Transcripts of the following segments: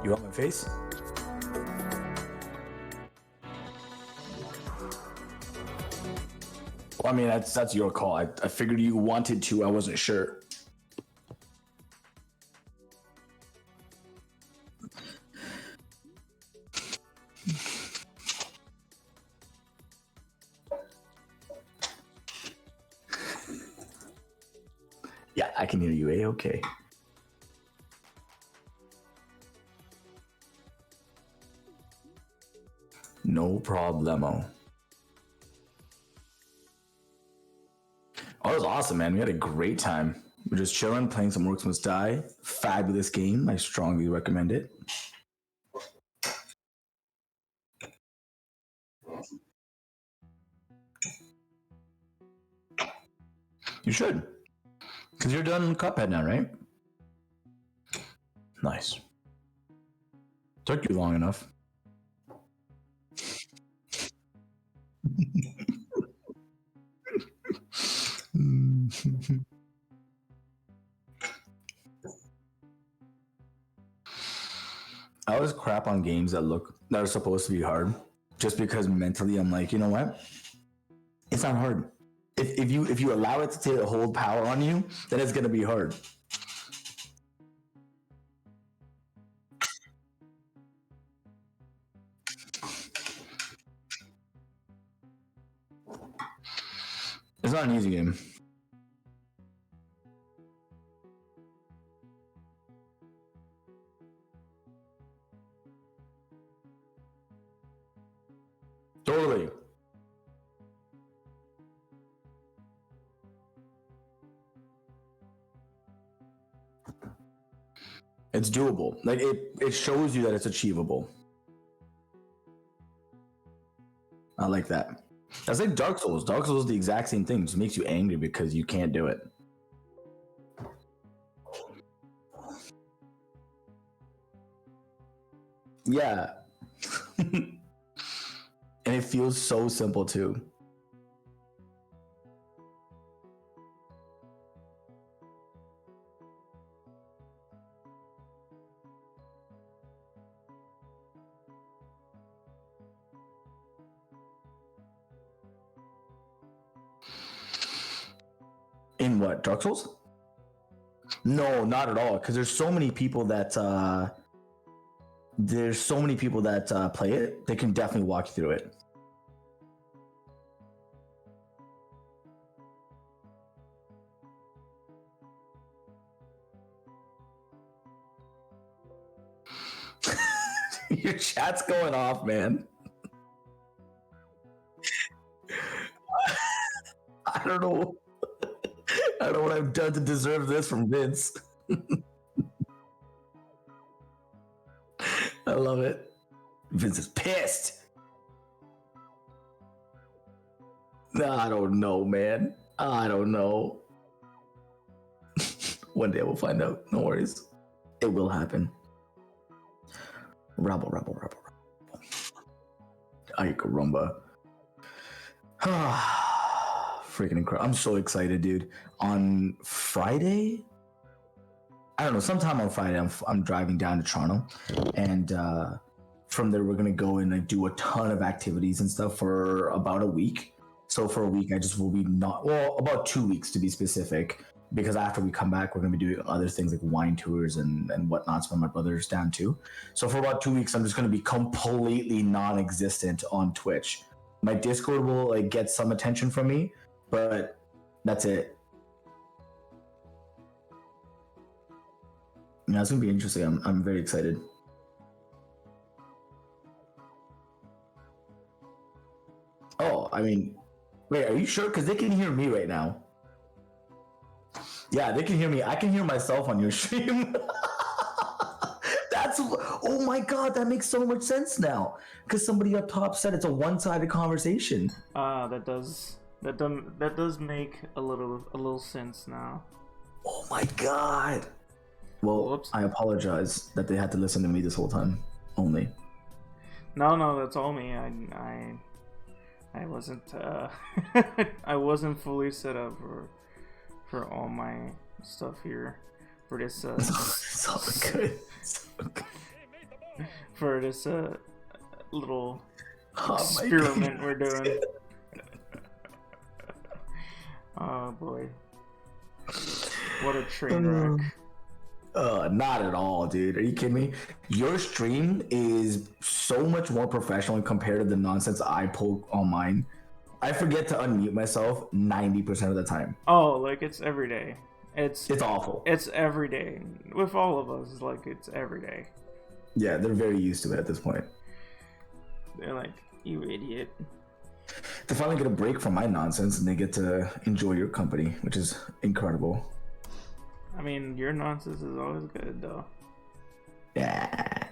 You want my face? Well, I mean, that's your call. I figured you wanted to. I wasn't sure. Yeah, I can hear you. A-okay. No problemo. Oh, it was awesome, man. We had a great time. We're just chilling, playing some Orcs Must Die. Fabulous game. I strongly recommend it. You should. Because you're done Cuphead now, right? Nice. Took you long enough. I always crap on games that are supposed to be hard, just because mentally I'm like, you know what? It's not hard. If you allow it to hold power on you, then it's gonna be hard. It's not an easy game. Totally. It's doable. Like it shows you that it's achievable. I like that. That's like Dark Souls. Dark Souls is the exact same thing. It just makes you angry because you can't do it. Yeah. And it feels so simple too. In what? Dark Souls? No, not at all. Because there's so many people that play it. They can definitely walk you through it. Your chat's going off, man. I don't know. I don't know what I've done to deserve this from Vince. I love it. Vince is pissed. I don't know, man. I don't know. One day we'll find out. No worries. It will happen. Rabble. Ay, caramba. Freaking incredible. I'm so excited, dude. On Friday? I don't know, sometime on Friday, I'm driving down to Toronto. And from there, we're going to go and like, do a ton of activities and stuff for about a week. So for a week, I just will be about 2 weeks to be specific. because after we come back, we're gonna be doing other things like wine tours and whatnots when my brother's down too. So for about 2 weeks, I'm just gonna be completely non-existent on Twitch. My Discord will like get some attention from me, but that's it. Yeah, it's gonna be interesting. I'm very excited. Oh, I mean, wait, are you sure? Because they can hear me right now. Yeah, they can hear me. I can hear myself on your stream. That's, oh my god, that makes so much sense now. Because somebody up top said it's a one-sided conversation. That does make a little sense now. Oh my god. Well, whoops. I apologize that they had to listen to me this whole time only. No, that's all me. I wasn't I wasn't fully set up for all my stuff here for this so good. For this little experiment we're doing. Oh boy. What a train wreck. Not at all, dude. Are you kidding me? Your stream is so much more professional compared to the nonsense I pull on mine. I forget to unmute myself 90% of the time. Oh, like it's every day. It's awful. It's every day. With all of us, like it's every day. Yeah, they're very used to it at this point. They're like, you idiot. They finally get a break from my nonsense and they get to enjoy your company, which is incredible. I mean, your nonsense is always good, though. Yeah.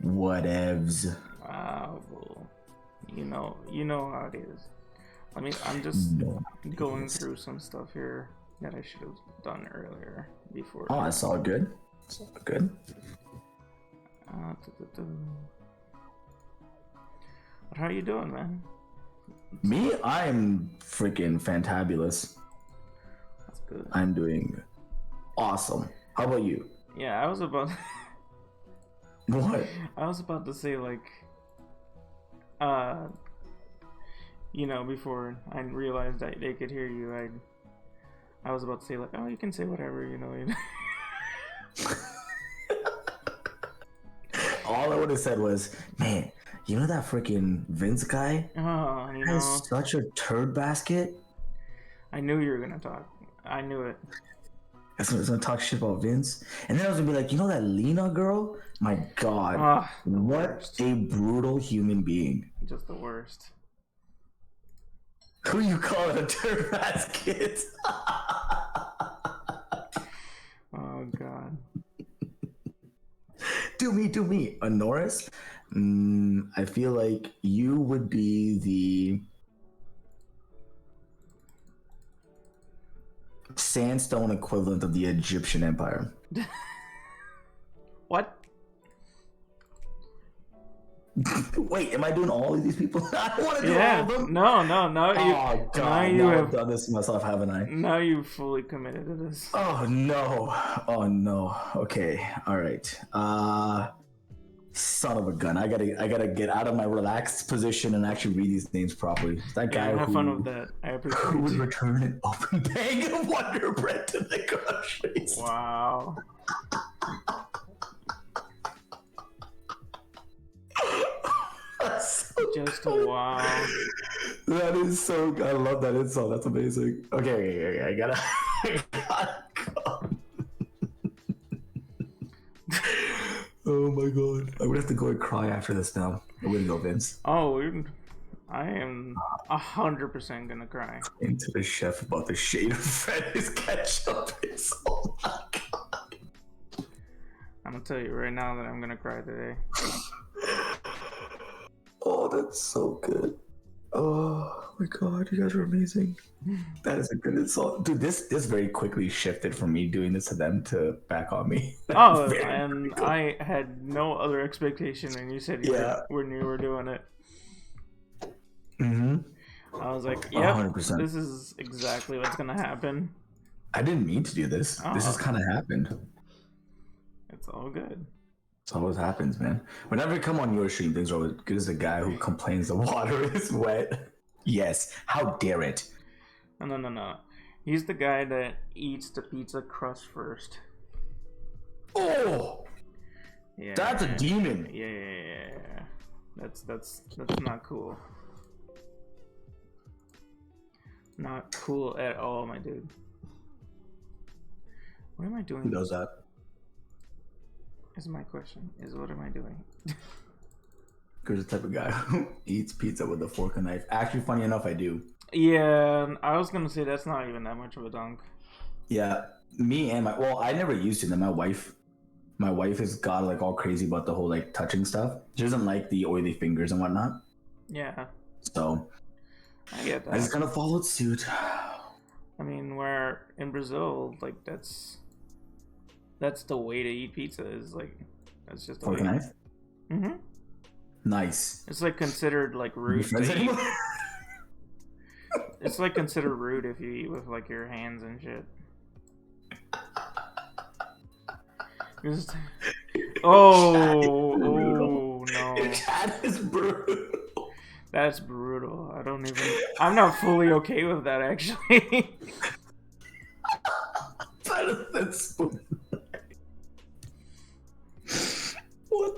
Whatevs. Well, you know how it is. I mean, I'm just going through some stuff here that I should have done earlier before. Oh, that's all good. It's all good. But how you doing, man? Me? I'm freaking fantabulous. That's good. I'm doing awesome. How about you? Yeah, I was about... What? I was about to say, like... before I realized that they could hear you, I was about to say, like, oh, you can say whatever, All I would have said was, man, you know that freaking Vince guy? Oh, Has such a turd basket. I knew you were gonna talk. I knew it. I was gonna talk shit about Vince, and then I was gonna be like, you know that Lena girl? My god, what worst. A brutal human being. Just the worst. Who you calling a turd basket? Oh god. Do me. A Norris? I feel like you would be the sandstone equivalent of the Egyptian Empire. What? Wait, am I doing all of these people? I don't want to do all of them. No. Oh god, now I've done this to myself, haven't I? Now you fully committed to this. Oh no. Okay, all right. Son of a gun! I gotta get out of my relaxed position and actually read these names properly. That guy have fun with that. I appreciate it. Who would return an open bag of Wonder Bread to the groceries? Wow. Just wow. That is so. I love that insult. That's amazing. Okay. I gotta go. Oh my god. I'm gonna have to go and cry after this now. I'm gonna go, Vince. Oh, I am 100% gonna cry. Into the chef about the shade of red his ketchup is. Oh my god. I'm gonna tell you right now that I'm gonna cry today. Oh, that's so good. Oh my god, you guys are amazing. That is a good insult. Dude, this very quickly shifted from me doing this to them to back on me. Oh, and I had no other expectation, and you said when you were doing it. Mm-hmm. I was like, yep, 100%. This is exactly what's gonna happen. I didn't mean to do this. This just kind of happened. It's all good. It always happens, man. Whenever you come on your stream, things are always good as a guy who complains the water is wet. Yes, how dare it? No. He's the guy that eats the pizza crust first. Oh, Yeah, that's a demon. Yeah. That's not cool. Not cool at all, my dude. What am I doing? Who does that? Is my question. Is what am I doing? Because the type of guy who eats pizza with a fork and knife. Actually, funny enough, I do. Yeah, I was gonna say that's not even that much of a dunk. Yeah, me and I never used to. Then my wife has got like all crazy about the whole like touching stuff. She doesn't like the oily fingers and whatnot. Yeah, So I get that. I just kind of followed suit. I mean, where in Brazil, like that's the way to eat pizza. Is like that's just the Fork and way. knife. Mm-hmm. Nice. It's like considered like rude. You friends to eat. anymore? It's like considered rude if you eat with like your hands and shit. Oh no. That is brutal. That's brutal. I'm not fully okay with that actually. That's what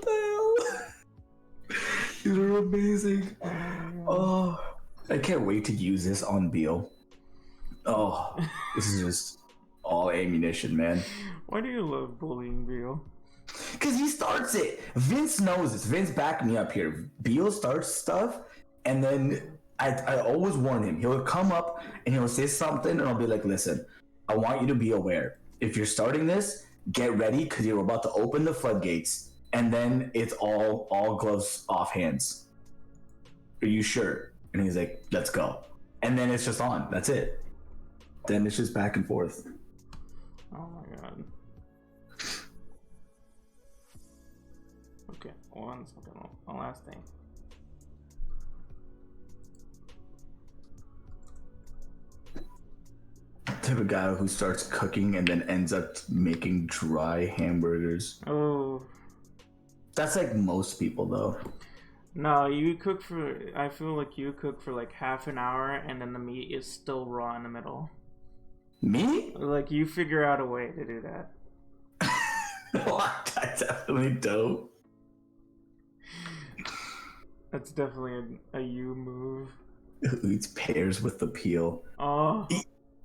the hell? These are amazing. Oh, I can't wait to use this on Beal. Oh, this is just all ammunition, man. Why do you love bullying Beal? Because he starts it. Vince knows this. Vince backed me up here. Beal starts stuff, and then I always warn him. He'll come up and he'll say something, and I'll be like, listen, I want you to be aware. If you're starting this, get ready because you're about to open the floodgates, and then it's all gloves off hands. Are you sure? And he's like, let's go. And then it's just on. That's it. Then it's just back and forth. Oh my god. Okay, 1 second. One last thing. Type of guy who starts cooking and then ends up making dry hamburgers. Oh. That's like most people though. No, I feel like you cook for like half an hour and then the meat is still raw in the middle. Me? Like you figure out a way to do that. I definitely don't. That's definitely a you move. Who eats pears with the peel? Oh.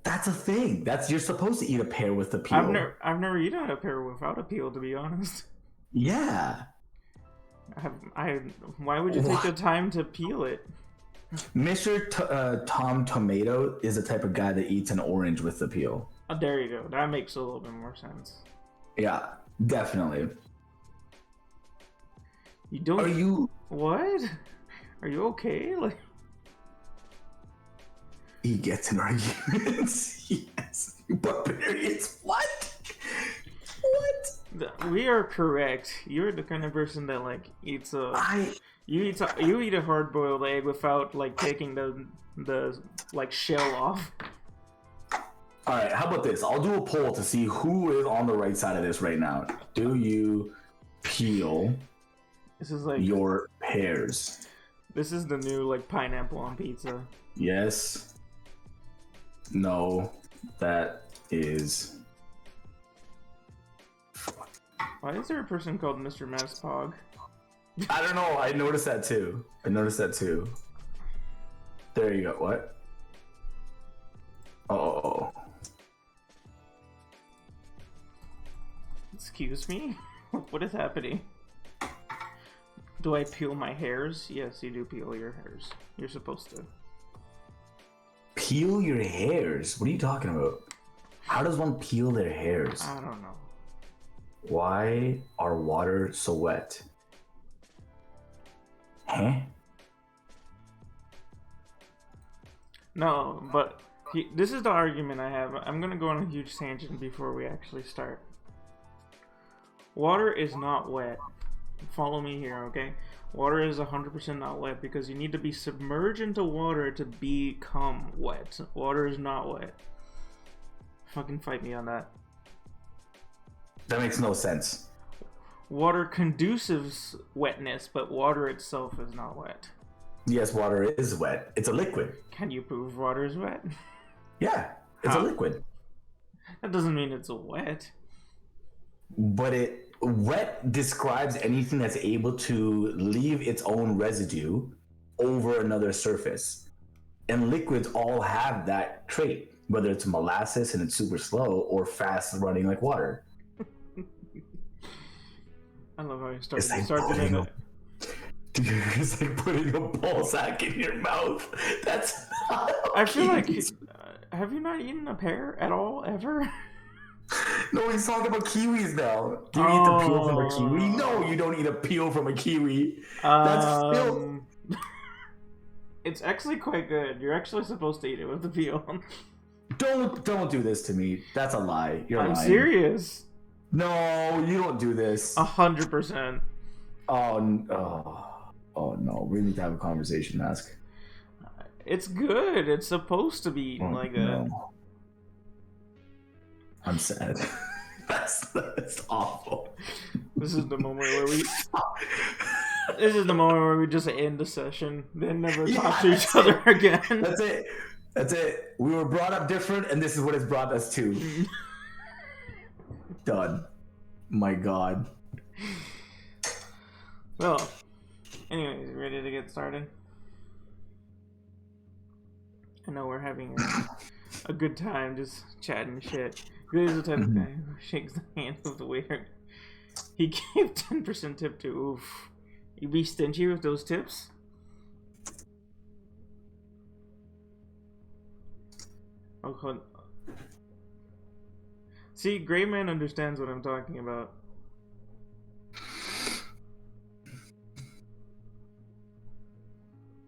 That's a thing. You're supposed to eat a pear with the peel. I've never eaten a pear without a peel, to be honest. Yeah. Why would you take the time to peel it? Mr. Tom Tomato is the type of guy that eats an orange with the peel. Oh, there you go. That makes a little bit more sense. Yeah, definitely. You don't. Are you? What? Are you okay? Like. He gets in arguments. Yes. Barbarians. What? What? We are correct. You're the kind of person that like eats you eat a hard-boiled egg without like taking the like shell off. All right, how about this? I'll do a poll to see who is on the right side of this right now. Do you peel This is like your pears? This is the new like pineapple on pizza. Yes. No, that is. Why is there a person called Mr. Maspog? I don't know. I noticed that too. There you go. What? Oh. Excuse me? What is happening? Do I peel my hairs? Yes, you do peel your hairs. You're supposed to. Peel your hairs? What are you talking about? How does one peel their hairs? I don't know. Why are water so wet? Huh? No, but this is the argument I have. I'm gonna go on a huge tangent before we actually start. Water is not wet. Follow me here, okay? Water is 100% not wet because you need to be submerged into water to become wet. Water is not wet. Fucking fight me on that. That makes no sense. Water conduces wetness, but water itself is not wet. Yes, water is wet. It's a liquid. Can you prove water is wet? Yeah. It's a liquid. That doesn't mean it's a wet. But wet describes anything that's able to leave its own residue over another surface. And liquids all have that trait, whether it's molasses and it's super slow or fast running like water. I love how you started Dude, it's like putting a ball sack in your mouth. That's not I feel like have you not eaten a pear at all ever? No, he's talking about kiwis now. Do you eat the peel from a kiwi? No, you don't eat a peel from a kiwi. That's filth. It's actually quite good. You're actually supposed to eat it with the peel. Don't do this to me. That's a lie. You're lying. I'm serious. No, you don't do this. 100%. Oh no. We need to have a conversation, Mask. It's good. It's supposed to be eaten like that. I'm sad. That's awful. This is the moment where we. This is the moment where we just end the session, then never talk to each other again. That's it. We were brought up different, and this is what it's brought us to. Done. My God. Well, anyways, ready to get started? I know we're having a good time just chatting shit. Good is the type of guy who shakes the hand of the waiter. He gave 10% tip to. Oof. You be stingy with those tips? Oh, see, Gray Man understands what I'm talking about.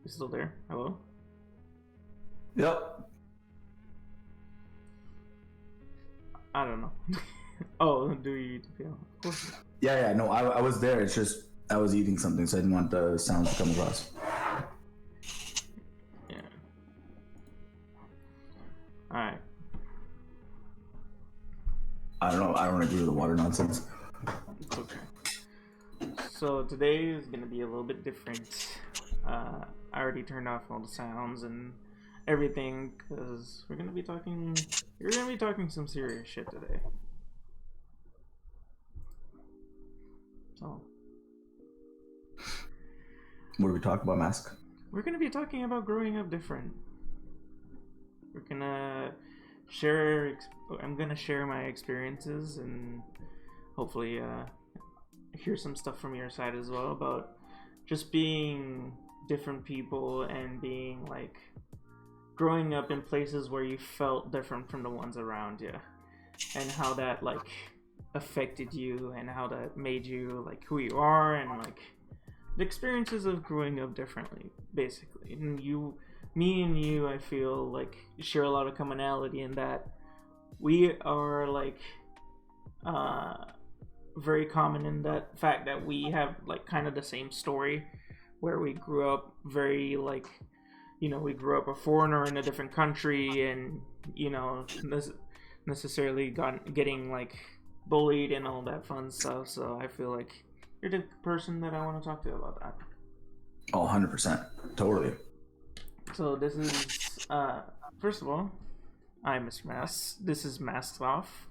You still there? Hello? Yep. I don't know. Oh, do you eat the peel? Yeah. No, I was there. It's just I was eating something, so I didn't want the sounds to come across. Yeah. All right. I don't know. I don't agree with the water nonsense. It's okay. So today is gonna be a little bit different. I already turned off all the sounds and everything because we're gonna be talking. You're gonna be talking some serious shit today. So. What are we talking about, Mask? We're gonna be talking about growing up different. We're gonna share. I'm gonna share my experiences and hopefully hear some stuff from your side as well about just being different people and being like growing up in places where you felt different from the ones around you, and how that like affected you and how that made you like who you are and like the experiences of growing up differently, basically. And me and you, I feel like share a lot of commonality in that we are like very common in that fact that we have like kind of the same story where we grew up very like, you know, we grew up a foreigner in a different country and, you know, necessarily getting like bullied and all that fun stuff. So I feel like you're the person that I want to talk to about that. Oh, 100%. Totally. So this is, first of all, I'm Mr. Masks. This is Masks Off,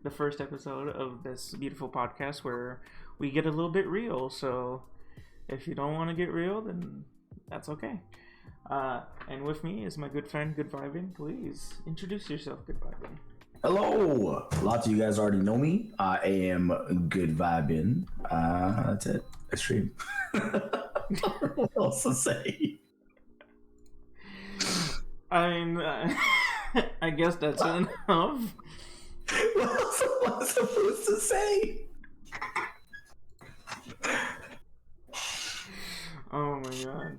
the first episode of this beautiful podcast where we get a little bit real. So if you don't want to get real, then that's okay. And with me is my good friend, GuudVibin. Please introduce yourself, GuudVibin. Hello! Lots of you guys already know me. I am GuudVibin. That's it. Extreme. I don't know what else to say. I mean, I guess that's enough. What else am I supposed to say? Oh my god.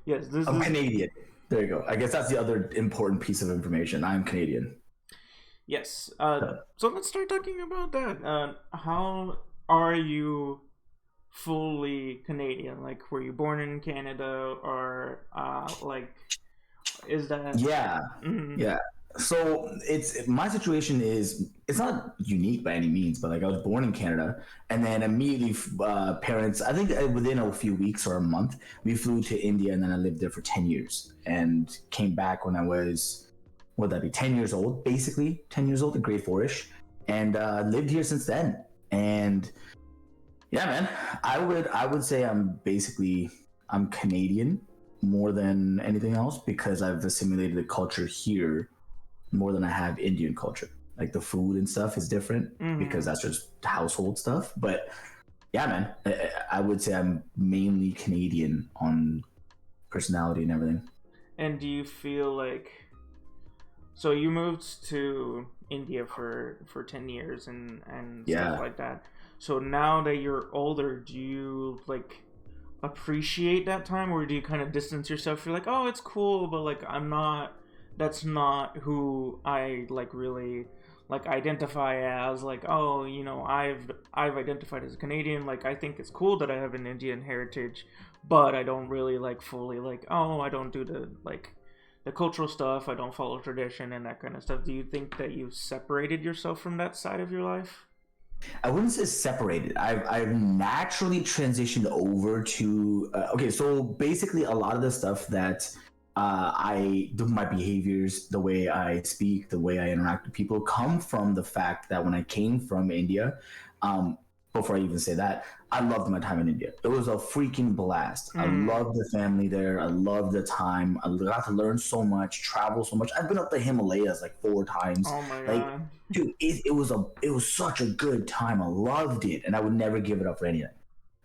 Yes, I'm Canadian. There you go. I guess that's the other important piece of information. I'm Canadian. Yes. So let's start talking about that. How are you fully Canadian? Like, were you born in Canada or like, is that? Yeah. Mm-hmm. Yeah. So my situation is it's not unique by any means, but like I was born in Canada, and then immediately parents, I think within a few weeks or a month, we flew to India, and then I lived there for 10 years and came back when I was would that be 10 years old, basically 10 years old, in grade 4ish, and lived here since then. And yeah, man, I would say I'm Canadian more than anything else, because I've assimilated the culture here more than I have Indian culture. Like the food and stuff is different because that's just household stuff. But yeah, man, I would say I'm mainly Canadian on personality and everything. And do you feel like, so you moved to India for 10 years and stuff like that. So now that you're older, do you like appreciate that time, or do you kind of distance yourself? You're like, oh, it's cool, but like that's not who I like really like identify as. Like, oh, you know, I've identified as a Canadian. Like, I think it's cool that I have an Indian heritage, but I don't really like fully like, oh, I don't do the cultural stuff. I don't follow tradition and that kind of stuff. Do you think that you've separated yourself from that side of your life? I wouldn't say separated. I've naturally transitioned over to okay. So basically, a lot of the stuff that I do, my behaviors, the way I speak, the way I interact with people, come from the fact that when I came from India, before I even say that, I loved my time in India. It was a freaking blast. I loved the family there. I loved the time. I got to learn so much, travel so much. I've been up the Himalayas like 4 times. Oh my like, god, dude, it was such a good time. I loved it, and I would never give it up for anything.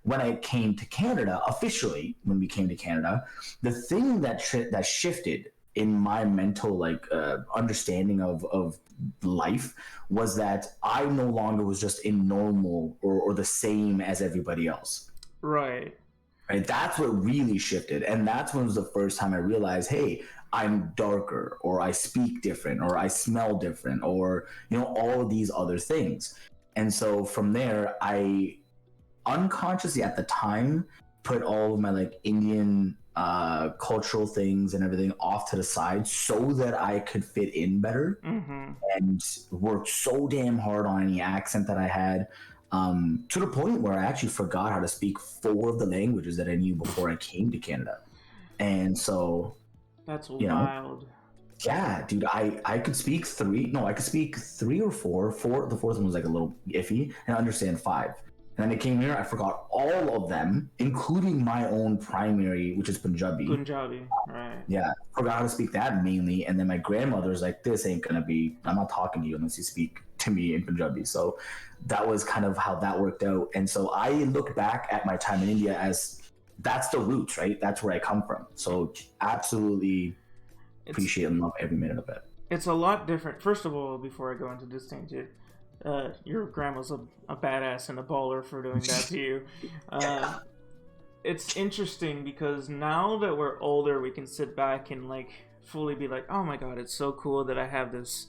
When I came to Canada, officially, when we came to Canada, the thing that shifted in my mental understanding of life was that I no longer was just in normal or the same as everybody else. right? That's what really shifted, and that's when was the first time I realized, hey, I'm darker, or I speak different, or I smell different, or all of these other things. And so from there, I unconsciously at the time put all of my like Indian cultural things and everything off to the side so that I could fit in better, and worked so damn hard on any accent that I had, to the point where I actually forgot how to speak 4 of the languages that I knew before I came to Canada. And so that's wild. Yeah, dude, I could speak 3. No, I could speak 3 or 4. The fourth one was like a little iffy, and I understand 5. And then I came here, I forgot all of them, including my own primary, which is Punjabi. Punjabi, right? Yeah, forgot how to speak that mainly. And then my grandmother's like, "This ain't gonna be. I'm not talking to you unless you speak to me in Punjabi." So that was kind of how that worked out. And so I look back at my time in India as that's the roots, right? That's where I come from. So absolutely appreciate and love every minute of it. It's a lot different. First of all, before I go into this tangent, your grandma's a badass and a baller for doing that to you. It's interesting because now that we're older, we can sit back and like fully be like, oh my god, it's so cool that I have this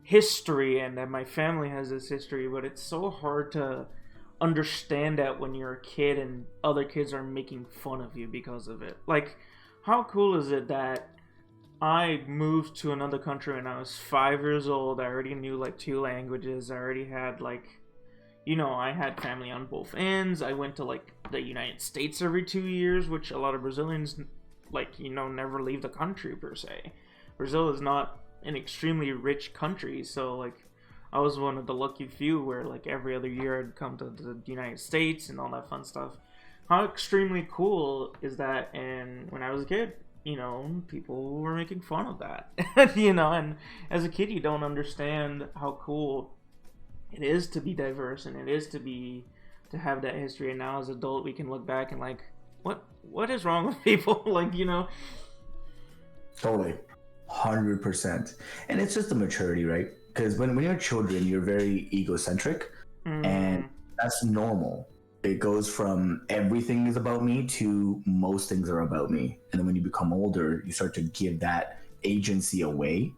history and that my family has this history. But it's so hard to understand that when you're a kid and other kids are making fun of you because of it. Like, how cool is it that I moved to another country when I was 5 years old. I already knew like 2 languages. I already had like, I had family on both ends. I went to like the United States every 2 years, which a lot of Brazilians like, never leave the country per se. Brazil is not an extremely rich country, so like I was one of the lucky few where like every other year I'd come to the United States and all that fun stuff. How extremely cool is that? And when I was a kid, people were making fun of that, and as a kid, you don't understand how cool it is to be diverse and it is to have that history. And now as an adult, we can look back and like, what is wrong with people? Like, Totally. 100%. And it's just the maturity, right? Because when you're children, you're very egocentric, and that's normal. It goes from everything is about me to most things are about me. And then when you become older, you start to give that agency away,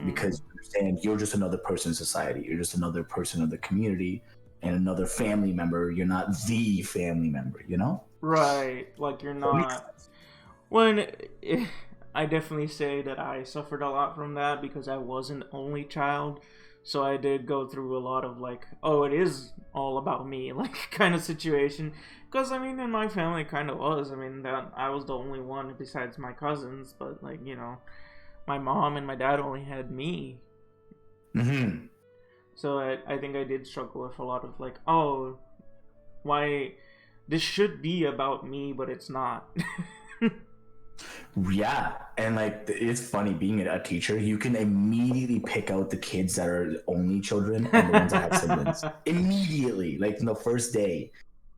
because you understand you're just another person in society. You're just another person of the community and another family member. You're not the family member, Right. Like you're not. I definitely say that I suffered a lot from that because I was an only child. So I did go through a lot of like, oh, it is all about me, like kind of situation. Because in my family, it kind of was. That I was the only one besides my cousins, but like my mom and my dad only had me. Mm-hmm. So I think I did struggle with a lot of like, oh, why this should be about me, but it's not. Yeah, and like it's funny being a teacher. You can immediately pick out the kids that are only children and the ones that have siblings immediately, like in the first day.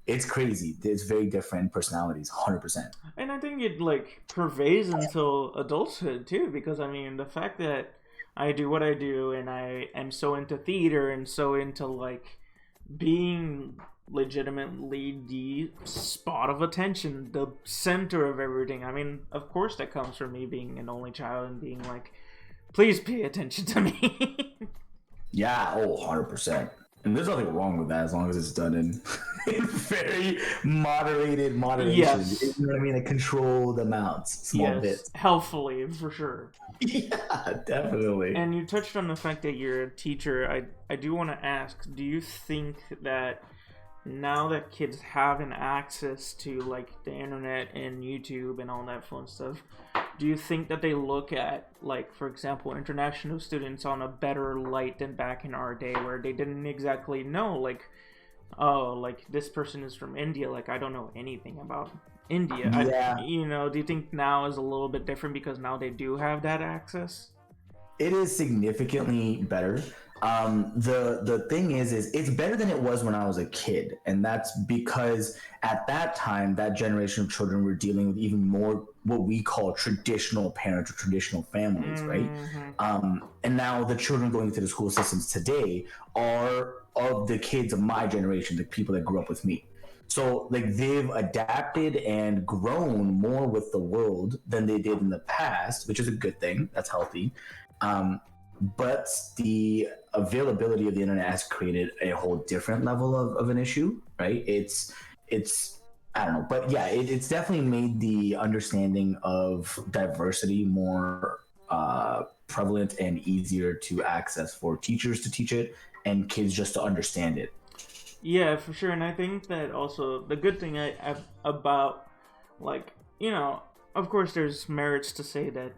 It's crazy. It's very different personalities, 100%. And I think it like pervades until adulthood too, because I mean the fact that I do what I do and I am so into theater and so into like being legitimately the spot of attention, the center of everything. I mean, of course that comes from me being an only child and being like, please pay attention to me. Yeah, oh, 100%. And there's nothing wrong with that as long as it's done in very moderated moderation. Yes. You know what I mean? Like controlled amounts, small bits. Healthfully, for sure. Yeah, definitely. And you touched on the fact that you're a teacher. I do want to ask, do you think that now that kids have an access to like the internet and YouTube and all that fun stuff, do you think that they look at, like, for example, international students on a better light than back in our day where they didn't exactly know, like, oh, like this person is from India, like I don't know anything about India. Yeah. Do you think now is a little bit different because now they do have that access? It is significantly better. The thing is it's better than it was when I was a kid, and that's because at that time, that generation of children were dealing with even more what we call traditional parents or traditional families, right? And now the children going into the school systems today are of the kids of my generation, the people that grew up with me. So like they've adapted and grown more with the world than they did in the past, which is a good thing. That's healthy. But the availability of the internet has created a whole different level of an issue, right? It's I don't know, but yeah, it's definitely made the understanding of diversity more prevalent and easier to access for teachers to teach it and kids just to understand it. Yeah, for sure. And I think that also the good thing about, like, of course there's merits to say that,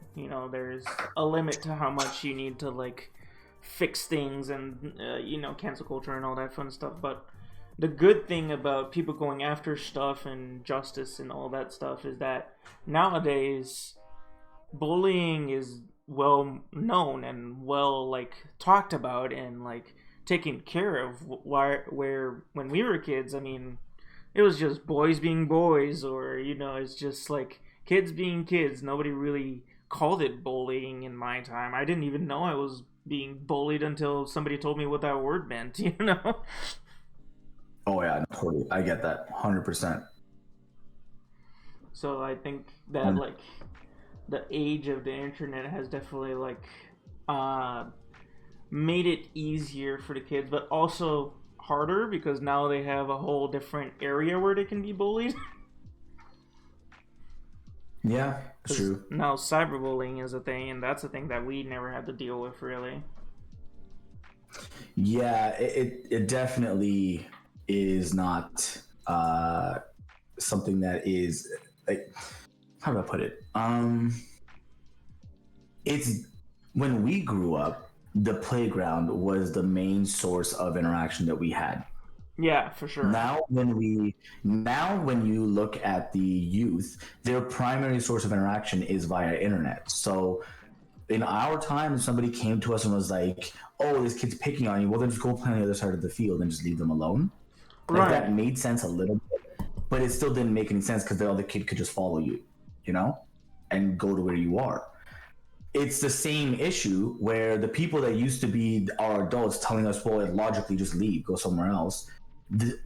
there's a limit to how much you need to, like, fix things and, cancel culture and all that fun stuff. But the good thing about people going after stuff and justice and all that stuff is that nowadays bullying is well known and well, like, talked about and, like, taken care of. Where when we were kids, I mean, it was just boys being boys, or it's just like kids being kids. Nobody really called it bullying in my time. I didn't even know I was being bullied until somebody told me what that word meant. Oh yeah, totally. I get that 100%. So I think that like the age of the internet has definitely like made it easier for the kids, but also harder because now they have a whole different area where they can be bullied. Yeah, true. Now cyberbullying is a thing, and that's a thing that we never had to deal with, really. Yeah, it definitely is not something that is like, how do I put it? It's when we grew up, the playground was the main source of interaction that we had. Yeah, for sure. Now when you look at the youth, their primary source of interaction is via internet. So in our time, if somebody came to us and was like, oh, this kid's picking on you, well then just go play on the other side of the field and just leave them alone. Like Right. that made sense a little bit, but it still didn't make any sense because the other kid could just follow you, and go to where you are. It's the same issue where the people that used to be our adults telling us, well, logically just leave, go somewhere else.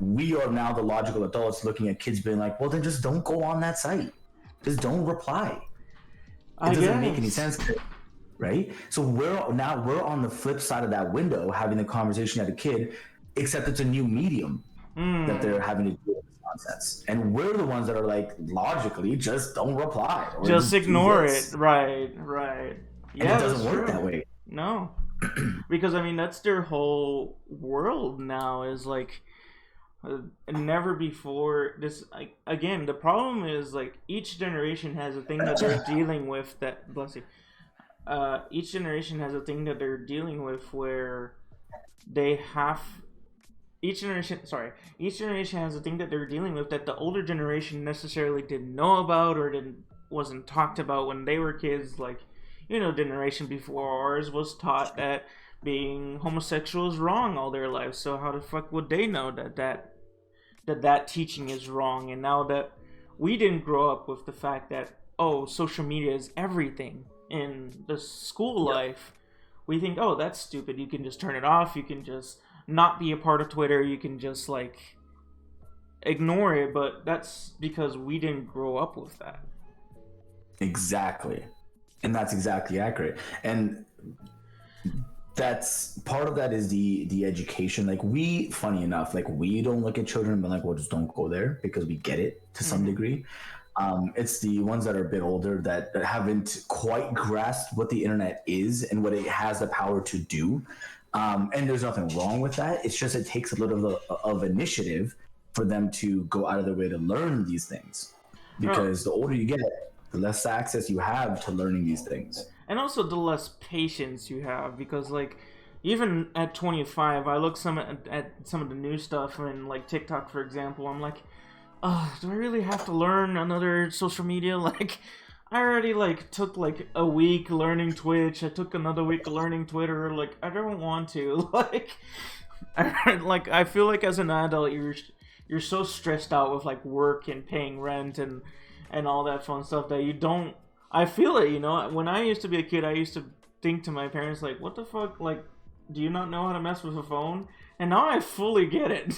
We are now the logical adults looking at kids being like, well, then just don't go on that site. Just don't reply. It doesn't make any sense, right? So we're on the flip side of that window having the conversation at a kid, except it's a new medium that they're having to deal with this nonsense. And we're the ones that are like, logically, just don't reply. Or just ignore it. Right. Yeah, and it doesn't work that way. No. Because, I mean, that's their whole world now is like, never before this. Again, the problem is like each generation has a thing that they're dealing with that, bless you, each generation has a thing that they're dealing with where they have each generation has a thing that they're dealing with that the older generation necessarily didn't know about or wasn't talked about when they were kids. Like, generation before ours was taught that being homosexual is wrong all their lives. So how the fuck would they know that teaching is wrong? And now that we didn't grow up with the fact that, oh, social media is everything in the school life, we think, oh, that's stupid. You can just turn it off. You can just not be a part of Twitter. You can just like ignore it. But that's because we didn't grow up with that. Exactly. And that's exactly accurate. And that's part of that is the education. Like, funny enough, like, we don't look at children and be like, well, just don't go there, because we get it to some degree. It's the ones that are a bit older that haven't quite grasped what the internet is and what it has the power to do. And there's nothing wrong with that. It's just it takes a little of initiative for them to go out of their way to learn these things. Because the older you get, the less access you have to learning these things. And also the less patience you have, because like even at 25, I look at some of the new stuff and like TikTok, for example. I'm like, do I really have to learn another social media? Like, I already like took like a week learning Twitch. I took another week learning Twitter. Like, I don't want to. I feel like as an adult, you're so stressed out with like work and paying rent and all that fun stuff that you don't. I feel it, when I used to be a kid, I used to think to my parents, like, what the fuck, like, do you not know how to mess with a phone? And now I fully get it.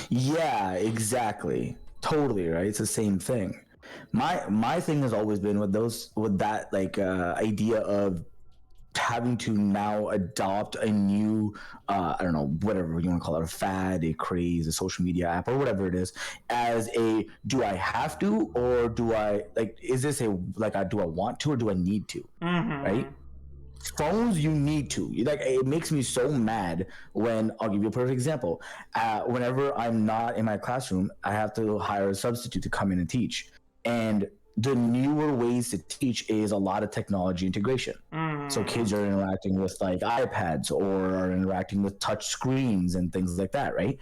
Yeah, exactly. Totally, right? It's the same thing. My thing has always been with that like idea of having to now adopt a new I don't know, whatever you want to call it, a fad, a craze, a social media app, or whatever it is, as a, do I have to, or do I, like, is this a, like, do I want to, or do I need to? Right? Phones, you need to. Like, it makes me so mad when, I'll give you a perfect example. Whenever I'm not in my classroom, I have to hire a substitute to come in and teach. And the newer ways to teach is a lot of technology integration. So kids are interacting with like iPads or are interacting with touch screens and things like that, right?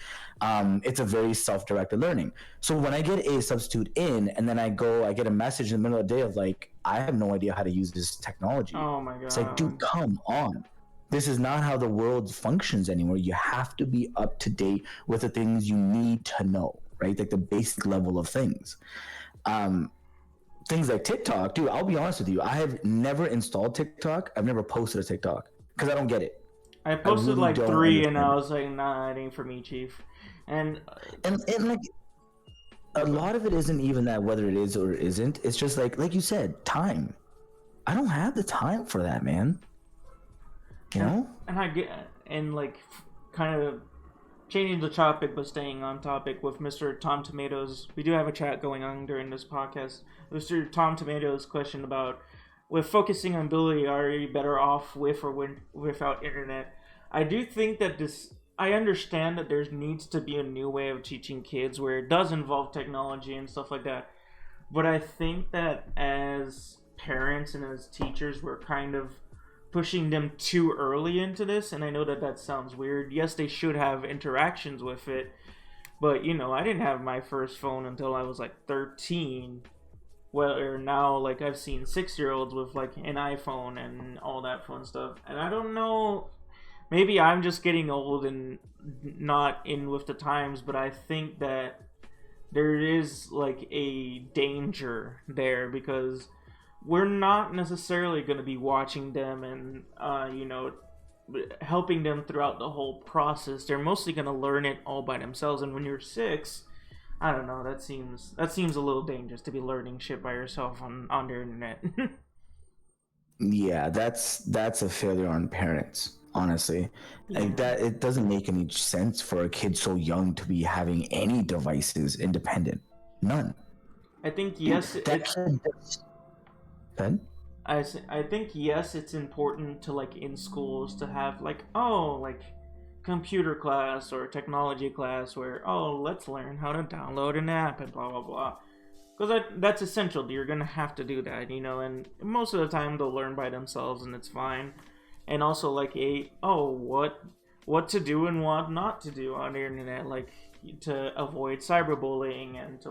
It's a very self-directed learning. So when I get a substitute in and then I get a message in the middle of the day of like, I have no idea how to use this technology. Oh my God. It's like, dude, come on. This is not how the world functions anymore. You have to be up to date with the things you need to know, right? Like the basic level of things. Things like TikTok, dude, I'll be honest with you. I have never installed TikTok. I've never posted a TikTok because I don't get it. I posted like 3 and I was like, nah, it ain't for me, chief. And like, a lot of it isn't even that whether it is or isn't. It's just like you said, time. I don't have the time for that, man. You know? And I get, and like, kind of changing the topic but staying on topic with Mr. Tom Tomatoes. We do have a chat going on during this podcast. Mr. Tom Tomatoes' question about, with focusing on ability, are you better off with or without internet? I do think that I understand that there needs to be a new way of teaching kids where it does involve technology and stuff like that. But I think that as parents and as teachers, we're kind of pushing them too early into this. And I know that sounds weird. Yes, they should have interactions with it. But, I didn't have my first phone until I was like 13. Well, now, like, I've seen 6-year-olds with like an iPhone and all that fun stuff. And I don't know, maybe I'm just getting old and not in with the times, but I think that there is like a danger there because we're not necessarily going to be watching them and, helping them throughout the whole process. They're mostly going to learn it all by themselves. And when you're 6, I don't know, that seems a little dangerous to be learning shit by yourself on the internet. Yeah, that's a failure on parents, honestly. Yeah. Like that, it doesn't make any sense for a kid so young to be having any devices independent. None. I think yes. I think yes, it's important to like in schools to have like computer class or technology class where let's learn how to download an app and blah blah blah. because that's essential. You're gonna have to do that, you know. And most of the time, they'll learn by themselves, and it's fine. And also, like, what to do and what not to do on the internet, like to avoid cyberbullying and to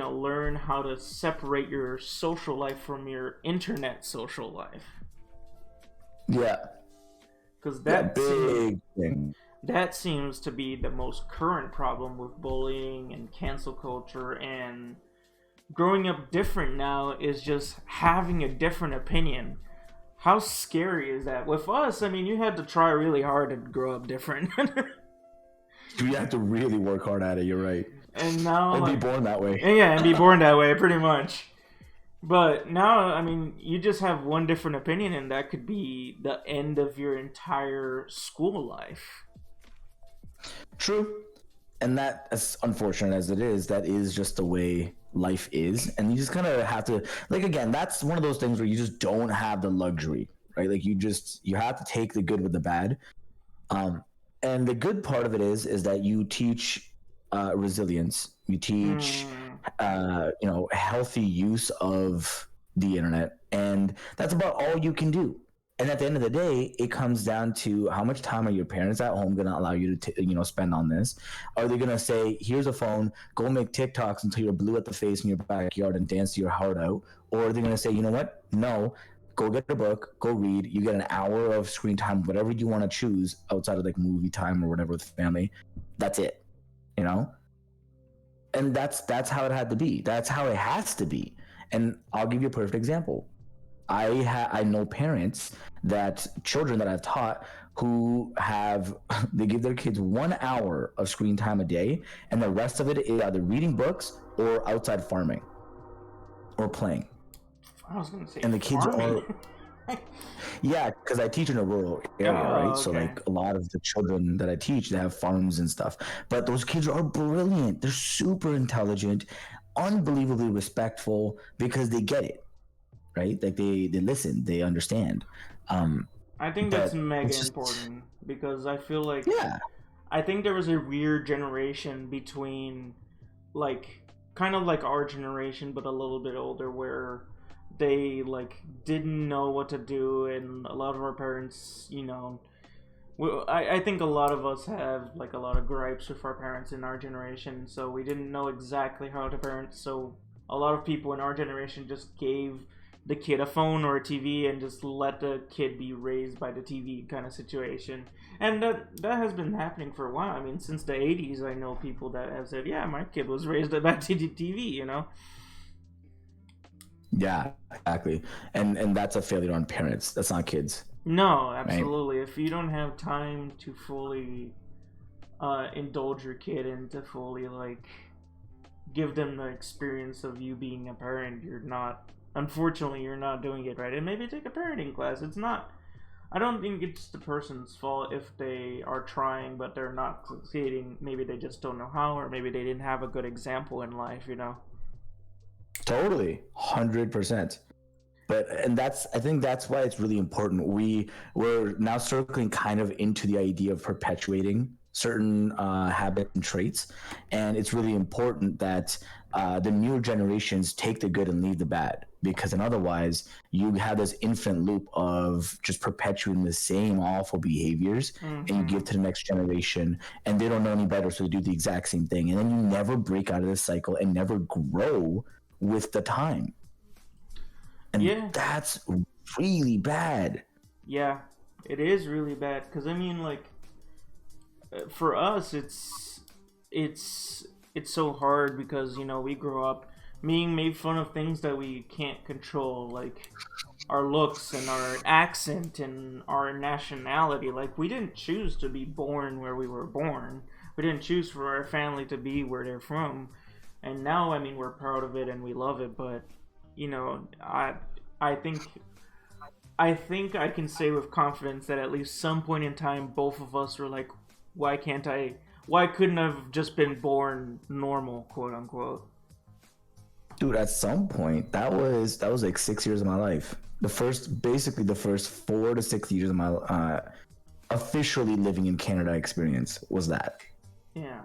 learn how to separate your social life from your internet social life. Yeah. Because that seems to be the most current problem with bullying and cancel culture, and growing up different now is just having a different opinion. How scary is that? With us, I mean, you had to try really hard to grow up different. You have to really work hard at it, you're right. And now, and be born that way. Yeah, and be born that way, pretty much. But now, I mean, you just have one different opinion, and that could be the end of your entire school life. True. And that, as unfortunate as it is, that is just the way life is. And you just kind of have to, like, again, that's one of those things where you just don't have the luxury, right? Like, you have to take the good with the bad. And the good part of it is that you teach resilience. You teach, healthy use of the internet. And that's about all you can do. And at the end of the day, it comes down to how much time are your parents at home going to allow you to spend on this? Are they going to say, here's a phone, go make TikToks until you're blue at the face in your backyard and dance your heart out? Or are they going to say, you know what? No, go get a book, go read. You get an hour of screen time, whatever you want to choose outside of like movie time or whatever with family. That's it, you know? And that's how it had to be. That's how it has to be. And I'll give you a perfect example. I know parents children that I've taught who they give their kids 1 hour of screen time a day, and the rest of it is either reading books or outside farming or playing. I was going to say, and the kids farming. Yeah, because I teach in a rural area, right? Okay. So like a lot of the children that I teach, they have farms and stuff. But those kids are brilliant. They're super intelligent, unbelievably respectful because they get it. Right, like they listen, they understand. I think that's mega important because I feel like I think there was a weird generation between, like, kind of like our generation, but a little bit older, where they like didn't know what to do, and a lot of our parents, I think a lot of us have like a lot of gripes with our parents in our generation, so we didn't know exactly how to parent. So a lot of people in our generation just gave the kid a phone or a TV and just let the kid be raised by the TV kind of situation. And that has been happening for a while. I mean, since the 80s, I know people that have said, yeah, my kid was raised by TV, you know? Yeah, exactly. And that's a failure on parents. That's not kids. No, absolutely. Right? If you don't have time to fully indulge your kid and to fully, like, give them the experience of you being a parent, unfortunately, you're not doing it right. And maybe take a parenting class. I don't think it's the person's fault if they are trying, but they're not succeeding. Maybe they just don't know how, or maybe they didn't have a good example in life, you know? Totally. 100%. I think that's why it's really important. We're now circling kind of into the idea of perpetuating certain habits and traits. And it's really important that the newer generations take the good and leave the bad, because then otherwise you have this infinite loop of just perpetuating the same awful behaviors, and you give to the next generation, and they don't know any better, so they do the exact same thing, and then you never break out of this cycle and never grow with the time. And that's really bad. Yeah, it is really bad, because I mean, like, for us, it's so hard because, we grow up being made fun of things that we can't control, like our looks and our accent and our nationality. Like, we didn't choose to be born where we were born. We didn't choose for our family to be where they're from. And now, I mean, we're proud of it and we love it, but, I think I can say with confidence that at least some point in time, both of us were like, why couldn't I have just been born normal, quote unquote? Dude, at some point, that was like 6 years of my life. The first 4 to 6 years of my officially living in Canada experience was that. Yeah.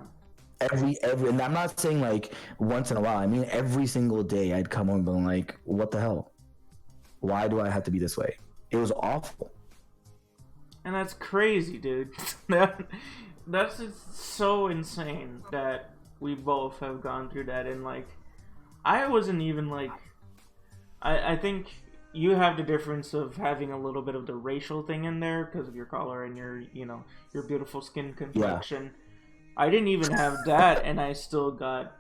Every, and I'm not saying like once in a while. I mean, every single day I'd come home and be like, what the hell? Why do I have to be this way? It was awful. And that's crazy, dude. That's just so insane that we both have gone through that. And like, I wasn't even like, I think you have the difference of having a little bit of the racial thing in there because of your color and your, you know, your beautiful skin complexion. Yeah. I didn't even have that, and I still got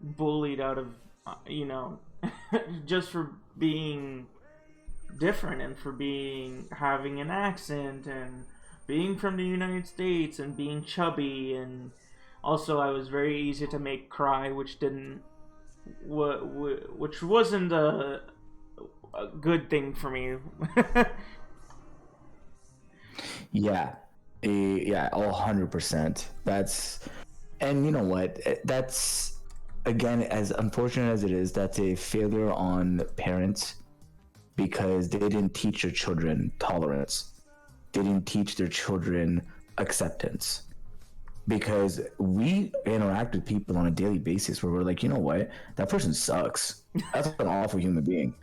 bullied out of, you know, just for being different and for having an accent and being from the United States and being chubby. And also I was very easy to make cry, which wasn't a good thing for me. Yeah, 100%. That's, and you know what? That's, again, as unfortunate as it is, that's a failure on parents because they didn't teach their children tolerance. They didn't teach their children acceptance. Because we interact with people on a daily basis where we're like, you know what? That person sucks. That's an awful human being.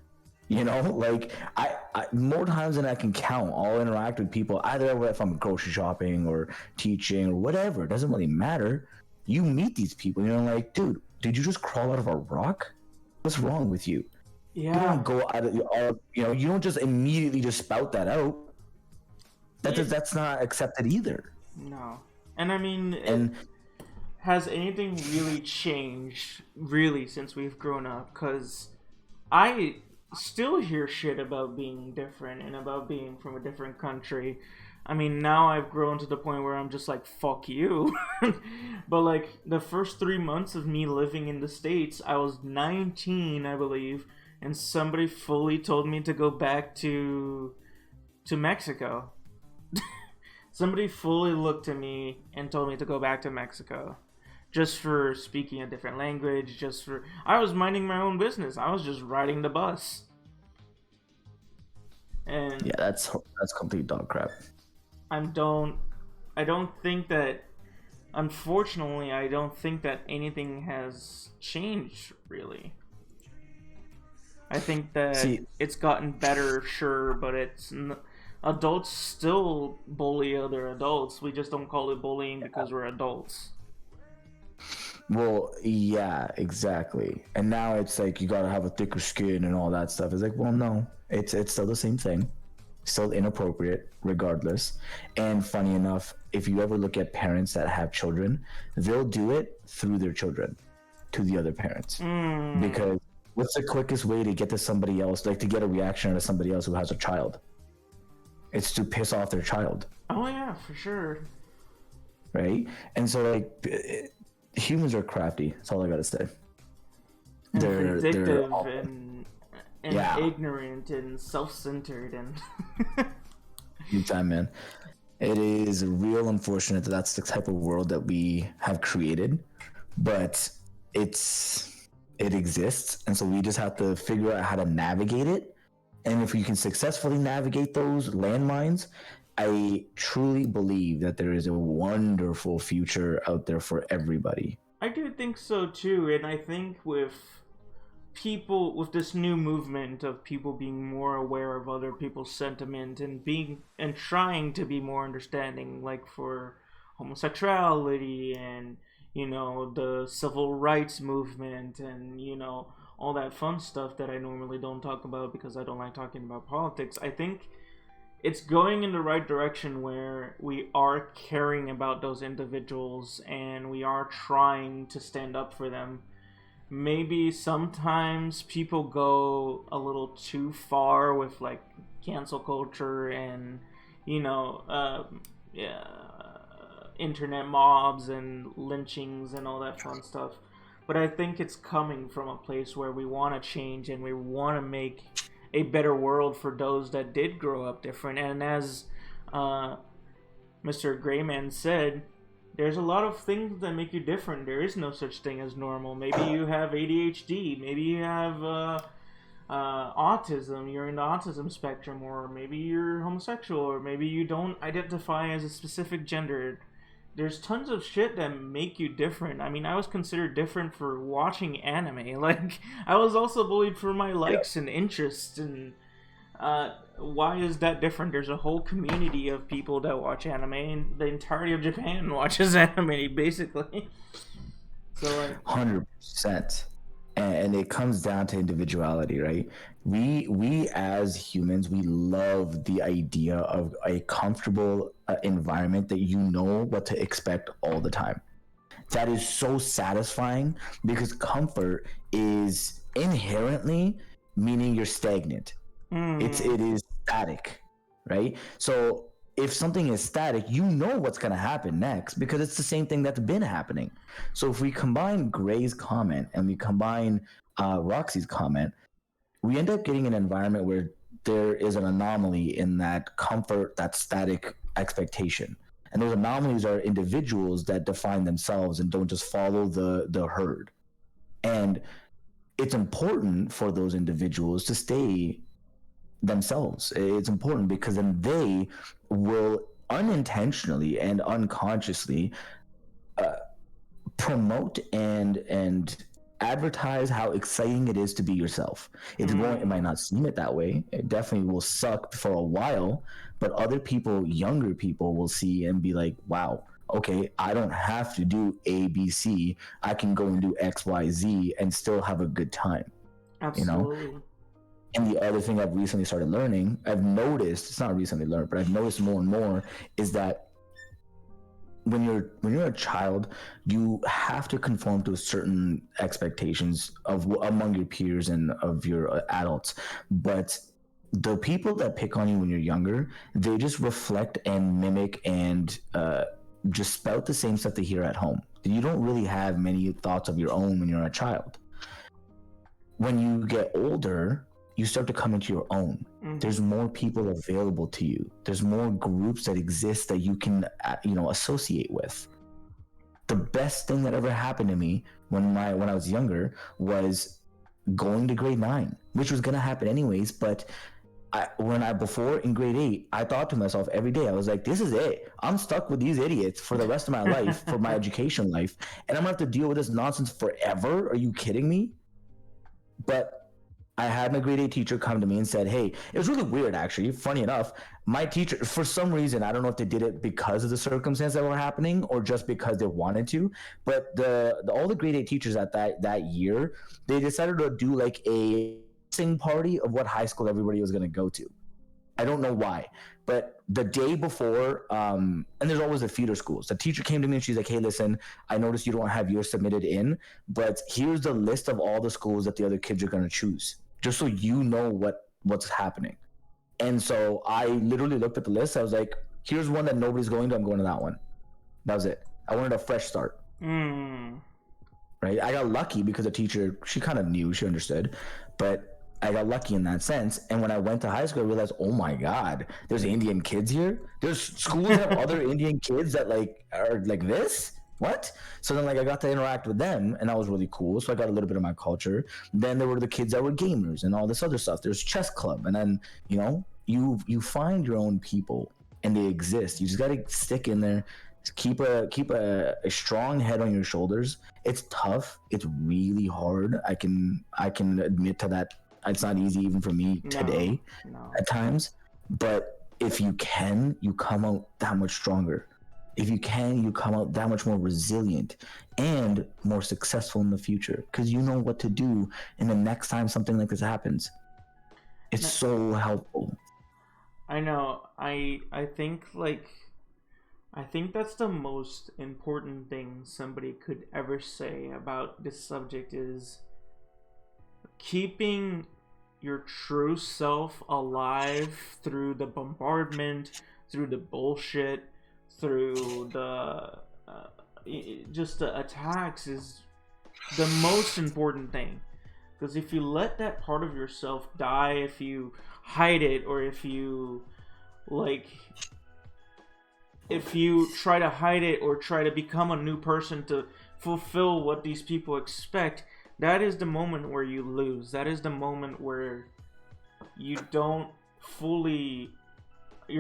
You know, like I more times than I can count, I'll interact with people either if I'm grocery shopping or teaching or whatever. It doesn't really matter. You meet these people, and you're like, dude, did you just crawl out of a rock? What's wrong with you? Yeah. You don't go out of you don't just immediately just spout that out. That's not accepted either. No. And I mean, has anything really changed really since we've grown up? Because I still hear shit about being different and about being from a different country. I mean, now I've grown to the point where I'm just like, fuck you. But like the first 3 months of me living in the States, I was 19, I believe, and somebody fully told me to go back to Mexico. Somebody fully looked at me and told me to go back to Mexico. Just for speaking a different language, I was minding my own business. I was just riding the bus. And yeah, that's complete dog crap. I don't think that, unfortunately, I don't think that anything has changed, really. I think that it's gotten better, sure, but adults still bully other adults. We just don't call it bullying because we're adults. Well, yeah, exactly. And now it's like you gotta have a thicker skin and all that stuff. It's like, well, no, it's still the same thing, still inappropriate, regardless. And funny enough, if you ever look at parents that have children, they'll do it through their children to the other parents because what's the quickest way to get to somebody else, like to get a reaction out of somebody else who has a child? It's to piss off their child. Oh yeah, for sure. Right? And so like humans are crafty. That's all I gotta say. And vindictive and ignorant and self-centered and. Good time, man. It is real unfortunate that that's the type of world that we have created, but it exists, and so we just have to figure out how to navigate it. And if we can successfully navigate those landmines, I truly believe that there is a wonderful future out there for everybody. I do think so too, and I think with this new movement of people being more aware of other people's sentiment and trying to be more understanding, like for homosexuality and, you know, the civil rights movement and, you know, all that fun stuff that I normally don't talk about because I don't like talking about politics. I think it's going in the right direction where we are caring about those individuals and we are trying to stand up for them. Maybe sometimes people go a little too far with like cancel culture and, you know, internet mobs and lynchings and all that fun stuff. But I think it's coming from a place where we want to change and we want to make a better world for those that did grow up different. And as Mr. Grayman said, there's a lot of things that make you different. There is no such thing as normal. Maybe you have ADHD. Maybe you have autism. You're in the autism spectrum. Or maybe you're homosexual. Or maybe you don't identify as a specific gender. there's tons of shit that make you different. I mean, I was considered different for watching anime. Like, I was also bullied for my likes and interests. And why is that different? There's a whole community of people that watch anime, and the entirety of Japan watches anime, basically. So, like, 100%. And it comes down to individuality, right? We as humans, we love the idea of a comfortable environment that you know what to expect all the time. That is so satisfying because comfort is inherently meaning you're stagnant. It is static, right? So if something is static, you know what's going to happen next because it's the same thing that's been happening. So if we combine Gray's comment and we combine Roxy's comment, we end up getting an environment where there is an anomaly in that comfort, that static expectation. And those anomalies are individuals that define themselves and don't just follow the herd. And it's important for those individuals to stay themselves. It's important because then they will unintentionally and unconsciously promote and advertise how exciting it is to be yourself. It might not seem it that way. It definitely will suck for a while, but other people, younger people, will see and be like, wow, okay, I don't have to do A, B, C. I can go and do X, Y, Z and still have a good time. absolutely. You know? And the other thing I've recently started learning, I've noticed, it's not recently learned, but I've noticed more and more, is that when you're a child, you have to conform to certain expectations of among your peers and of your adults. But the people that pick on you when you're younger, they just reflect and mimic and just spout the same stuff they hear at home. You don't really have many thoughts of your own when you're a child. When you get older, you start to come into your own. There's more people available to you. There's more groups that exist that you can, associate with. The best thing that ever happened to me when I was younger was going to grade 9, which was gonna happen anyways. But before in grade 8, I thought to myself every day, I was like, this is it. I'm stuck with these idiots for the rest of my life, for my education life, and I'm gonna have to deal with this nonsense forever. Are you kidding me? But I had my grade 8 teacher come to me and said, hey, it was really weird, actually. Funny enough, my teacher, for some reason, I don't know if they did it because of the circumstances that were happening or just because they wanted to, but all the grade 8 teachers at that year, they decided to do like a sing party of what high school everybody was going to go to. I don't know why, but the day before, and there's always the feeder schools. The teacher came to me and she's like, hey, listen, I noticed you don't have yours submitted in, but here's the list of all the schools that the other kids are going to choose, just so you know what's happening. And so I literally looked at the list. I was like, here's one that nobody's going to. I'm going to that one. That was it. I wanted a fresh start. Right? I got lucky because the teacher, she kind of knew, she understood, but I got lucky in that sense. And when I went to high school, I realized, oh my God, there's Indian kids here. There's schools that have other Indian kids that like are like this. What? So then like I got to interact with them, and that was really cool. So I got a little bit of my culture. Then there were the kids that were gamers and all this other stuff. There's chess club, and then you find your own people, and they exist. You just got to stick in there. Keep a strong head on your shoulders. It's tough. It's really hard. I can admit to that. It's not easy even for me today at times. But if you can, you come out that much stronger. If you can, you come out that much more resilient and more successful in the future because you know what to do in the next time something like this happens. It's so helpful. I know. I think that's the most important thing somebody could ever say about this subject is keeping your true self alive through the bombardment, through the bullshit, through the just the attacks is the most important thing. Because if you let that part of yourself die, if you hide it, or if you try to hide it or try to become a new person to fulfill what these people expect, that is the moment where you lose. That is the moment where you're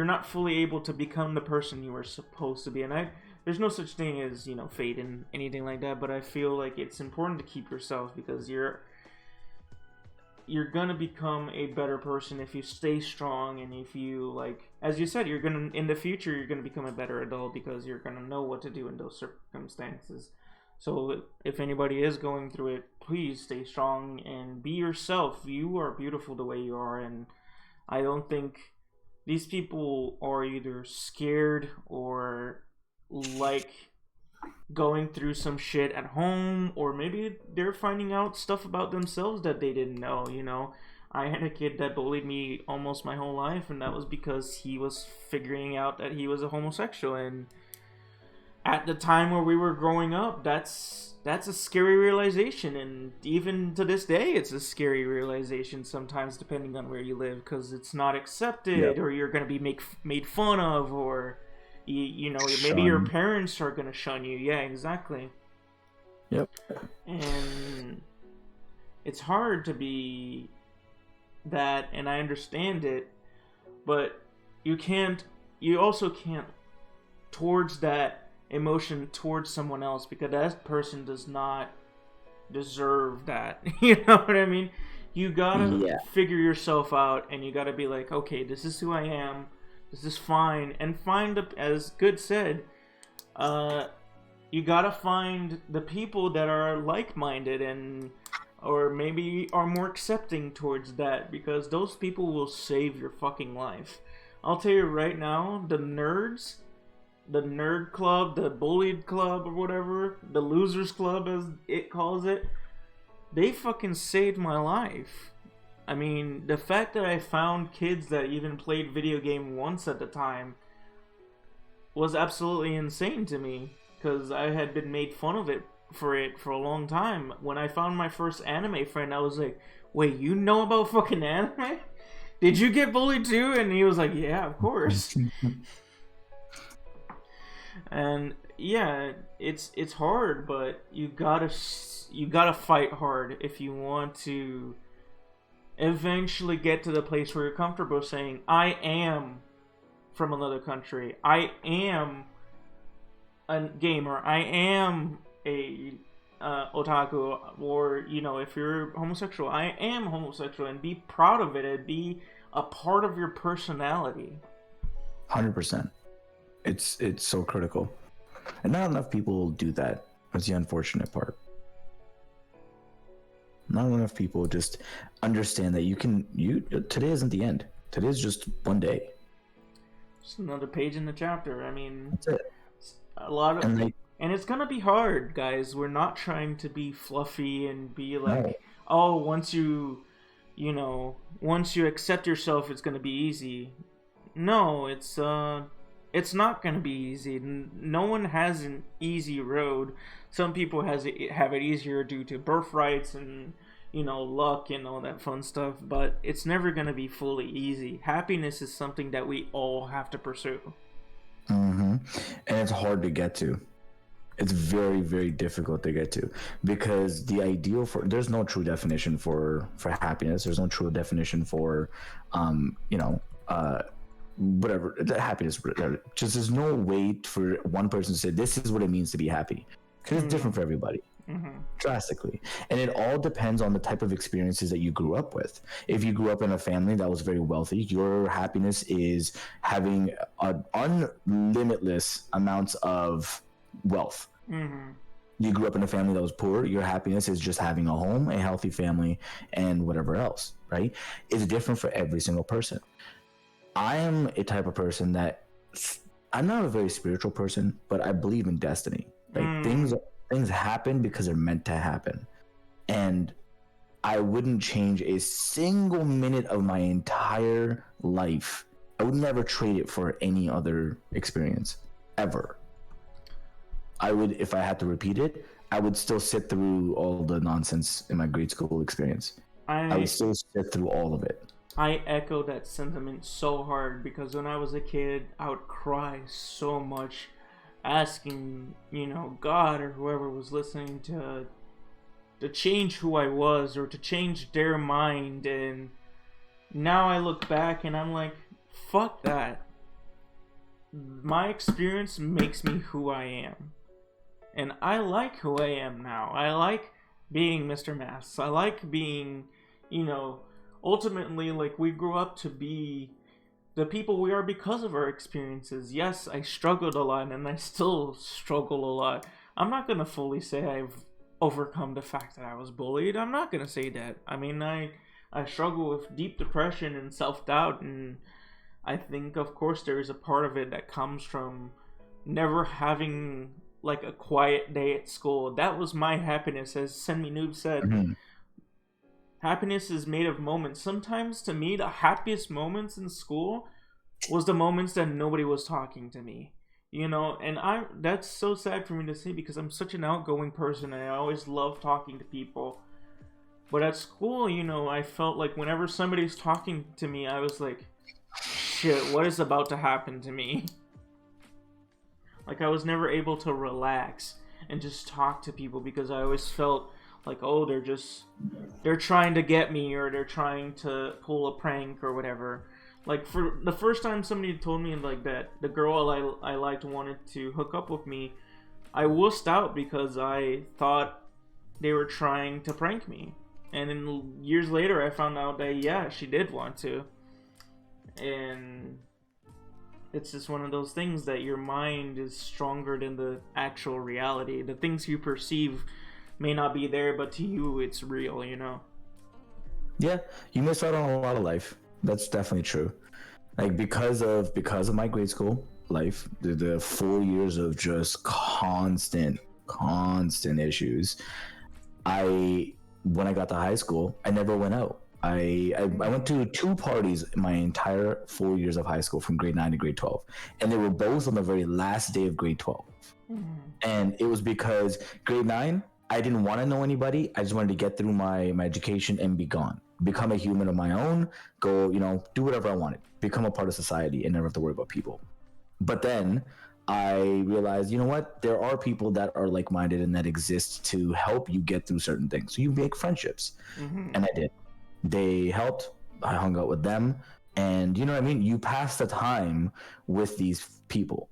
not fully able to become the person you were supposed to be. And there's no such thing as, you know, fate and anything like that, but I feel like it's important to keep yourself, because you're gonna become a better person if you stay strong, and if you, like, as you said, you're gonna, in the future, you're gonna become a better adult because you're gonna know what to do in those circumstances. So if anybody is going through it, please stay strong and be yourself. You are beautiful the way you are, and I don't think these people are either scared or like going through some shit at home, or maybe they're finding out stuff about themselves that they didn't know. You know, I had a kid that bullied me almost my whole life, and that was because he was figuring out that he was a homosexual. And at the time where we were growing up, that's a scary realization, and even to this day it's a scary realization sometimes, depending on where you live, because it's not accepted. Yep. Or you're going to be made fun of, or you know, maybe your parents are going to shun you. Yeah, exactly. Yep. And it's hard to be that, and I understand it, but you also can't towards that emotion towards someone else, because that person does not deserve that. You know what I mean? You gotta figure yourself out, and you gotta be like, okay, this is who I am, this is fine, and find as Good said, you gotta find the people that are like-minded, and or maybe are more accepting towards that, because those people will save your fucking life. I'll tell you right now, the nerds, the nerd club, the bullied club, or whatever, the losers club as it calls it, they fucking saved my life. I mean, the fact that I found kids that even played video game once at the time was absolutely insane to me, because I had been made fun of it for a long time. When I found my first anime friend, I was like, wait, you know about fucking anime? Did you get bullied too? And he was like, yeah, of course. And yeah, it's hard, but you gotta fight hard if you want to eventually get to the place where you're comfortable saying, I am from another country, I am a gamer, I am a otaku, or, you know, if you're homosexual, I am homosexual, and be proud of it, and be a part of your personality. 100%. It's so critical, and not enough people do that. That's the unfortunate part. Not enough people just understand that today isn't the end. Today is just one day. Just another page in the chapter. I mean, that's it. A lot of, and it's gonna be hard, guys. We're not trying to be fluffy and be like, oh, once you accept yourself, it's gonna be easy. No, it's not gonna be easy. No one has an easy road. Some people have it easier due to birthrights and, you know, luck and all that fun stuff, but it's never gonna be fully easy. Happiness is something that we all have to pursue. Mm-hmm. And it's hard to get to. It's very, very difficult to get to, because the ideal there's no true definition for happiness. There's no true definition for whatever, happiness. Just there's no way for one person to say this is what it means to be happy, because it's different for everybody. Drastically. And it all depends on the type of experiences that you grew up with. If you grew up in a family that was very wealthy, your happiness is having an unlimitless amounts of wealth. You grew up in a family that was poor, your happiness is just having a home, a healthy family, and whatever else, right? It's different for every single person. I am a type of person that, I'm not a very spiritual person, but I believe in destiny. Like things happen because they're meant to happen. And I wouldn't change a single minute of my entire life. I would never trade it for any other experience, ever. I would, if I had to repeat it, I would still sit through all the nonsense in my grade school experience. I would still sit through all of it. I echo that sentiment so hard, because when I was a kid, I would cry so much, asking, you know, God or whoever was listening to change who I was, or to change their mind. And now I look back and I'm like, fuck that. my experience makes me who I am. And I like who I am now. I like being Mr. Masks. I like being, you know, ultimately, like, we grew up to be the people we are because of our experiences. Yes, I struggled a lot and I still struggle a lot. I'm not going to fully say I've overcome the fact that I was bullied. I'm not going to say that. I mean, I struggle with deep depression and self-doubt, and I think, of course, there is a part of it that comes from never having like a quiet day at school. That was my happiness, as Send Me Noob said. Mhm. Happiness is made of moments. Sometimes, to me, the happiest moments in school was the moments that nobody was talking to me. You know, and that's so sad for me to say because I'm such an outgoing person and I always love talking to people. But at school, you know, I felt like whenever somebody's talking to me, I was like, shit, what is about to happen to me? Like, I was never able to relax and just talk to people because I always felt like, oh, they're trying to get me, or they're trying to pull a prank or whatever. Like, for the first time somebody told me like that the girl I liked wanted to hook up with me, I wussed out because I thought they were trying to prank me. And then years later I found out that yeah, she did want to. And it's just one of those things that your mind is stronger than the actual reality. The things you perceive may not be there, but to you it's real, you know? Yeah, you miss out on a lot of life. That's definitely true. Like because of my grade school life, the 4 years of just constant issues. When I got to high school, I never went out. I went to 2 parties my entire 4 years of high school, from grade 9 to grade 12, and they were both on the very last day of grade 12. And it was because grade 9, I didn't want to know anybody. I just wanted to get through my education and be gone, become a human of my own, go, you know, do whatever I wanted, become a part of society and never have to worry about people. But then I realized, you know what, there are people that are like-minded and that exist to help you get through certain things, so you make friendships. And I did. They helped. I hung out with them, and you know what I mean, you pass the time with these people.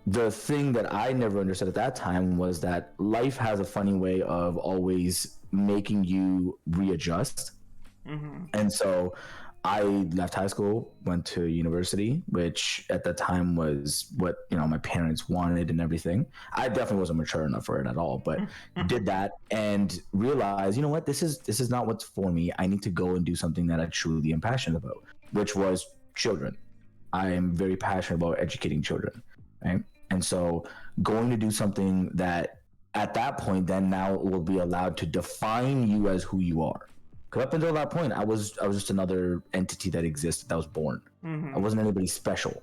The thing that I never understood at that time was that life has a funny way of always making you readjust. And so I left high school, went to university, which at the time was what, you know, my parents wanted and everything. I definitely wasn't mature enough for it at all, but did that and realized, you know what, this is not what's for me. I need to go and do something that I truly am passionate about, which was children. I am very passionate about educating children, right? And so going to do something that at that point then now will be allowed to define you as who you are. Because up until that point, I was just another entity that existed, that was born. I wasn't anybody special,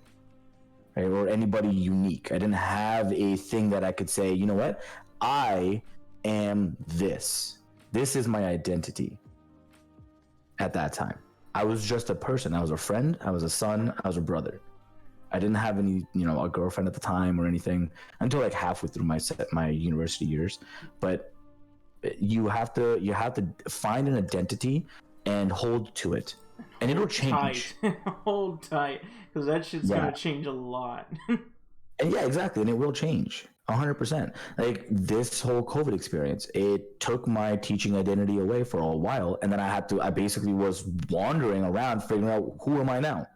right? Or anybody unique. I didn't have a thing that I could say, you know what, I am this. This is my identity. At that time, I was just a person. I was a friend. I was a son. I was a brother. I didn't have any, you know, a girlfriend at the time or anything until like halfway through my university years. But you have to find an identity and hold to it, and it'll change. Hold tight, because that shit's gonna change a lot. And yeah, exactly, and it will change 100%. Like this whole COVID experience, it took my teaching identity away for a while, and then I basically was wandering around figuring out, who am I now?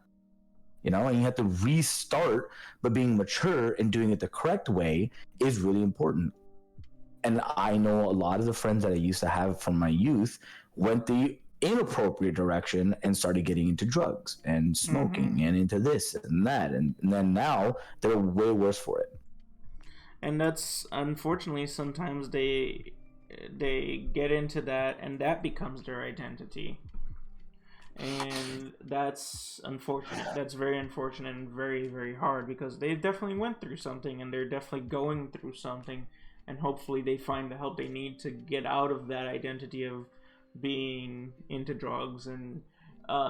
You know, and you have to restart, but being mature and doing it the correct way is really important. And I know a lot of the friends that I used to have from my youth went the inappropriate direction and started getting into drugs and smoking and into this and that. And then now they're way worse for it. And that's, unfortunately, sometimes they get into that and that becomes their identity. And that's unfortunate. That's very unfortunate and very, very hard, because they definitely went through something and they're definitely going through something, and hopefully they find the help they need to get out of that identity of being into drugs and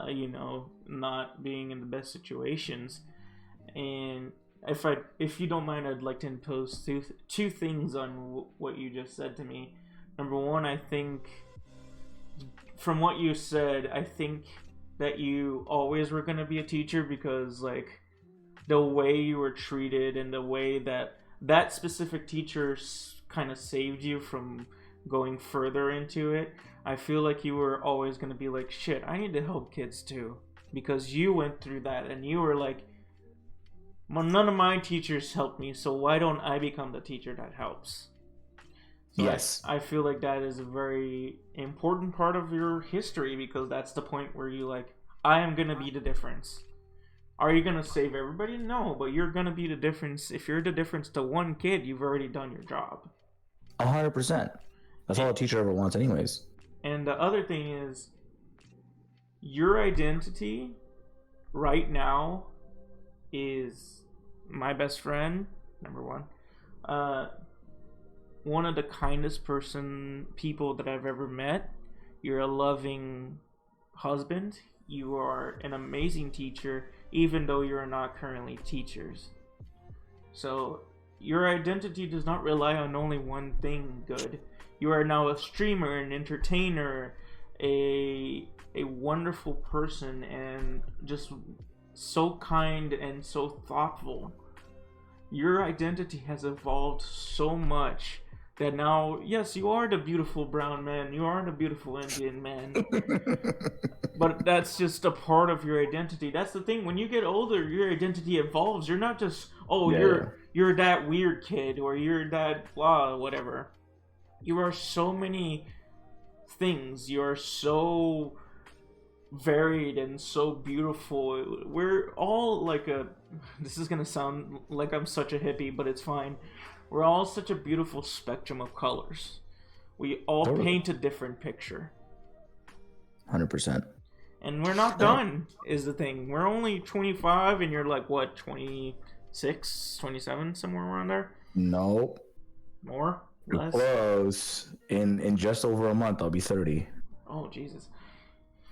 you know, not being in the best situations. And if you don't mind, I'd like to impose two things on what you just said to me. Number one, I think from what you said, I think that you always were going to be a teacher, because like the way you were treated and the way that that specific teacher kind of saved you from going further into it, I feel like you were always going to be like, shit, I need to help kids too. Because you went through that and you were like, well, none of my teachers helped me, so why don't I become the teacher that helps? So Yes. I feel like that is a very important part of your history, because that's the point where you like, I am going to be the difference. Are you going to save everybody? No, but you're going to be the difference. If you're the difference to one kid, you've already done your job. 100%. That's all a teacher ever wants anyways. And the other thing is, your identity right now is my best friend, number one. One of the kindest people that I've ever met. You're a loving husband. You are an amazing teacher, even though you're not currently teachers. So your identity does not rely on only one thing good. You are now a streamer, an entertainer, a wonderful person, and just so kind and so thoughtful. Your identity has evolved so much that now, yes, you are the beautiful brown man, you are the beautiful Indian man, but that's just a part of your identity. That's the thing. When you get older, your identity evolves. You're not just, you're that weird kid, or you're that blah, whatever. You are so many things. You are so varied and so beautiful. We're all like this is gonna sound like I'm such a hippie, but it's fine. We're all such a beautiful spectrum of colors. We all paint a different picture. 100%. And we're not done, is the thing. We're only 25, and you're like, what, 26, 27, somewhere around there? Nope. More? Less? Close. In just over a month, I'll be 30. Oh, Jesus.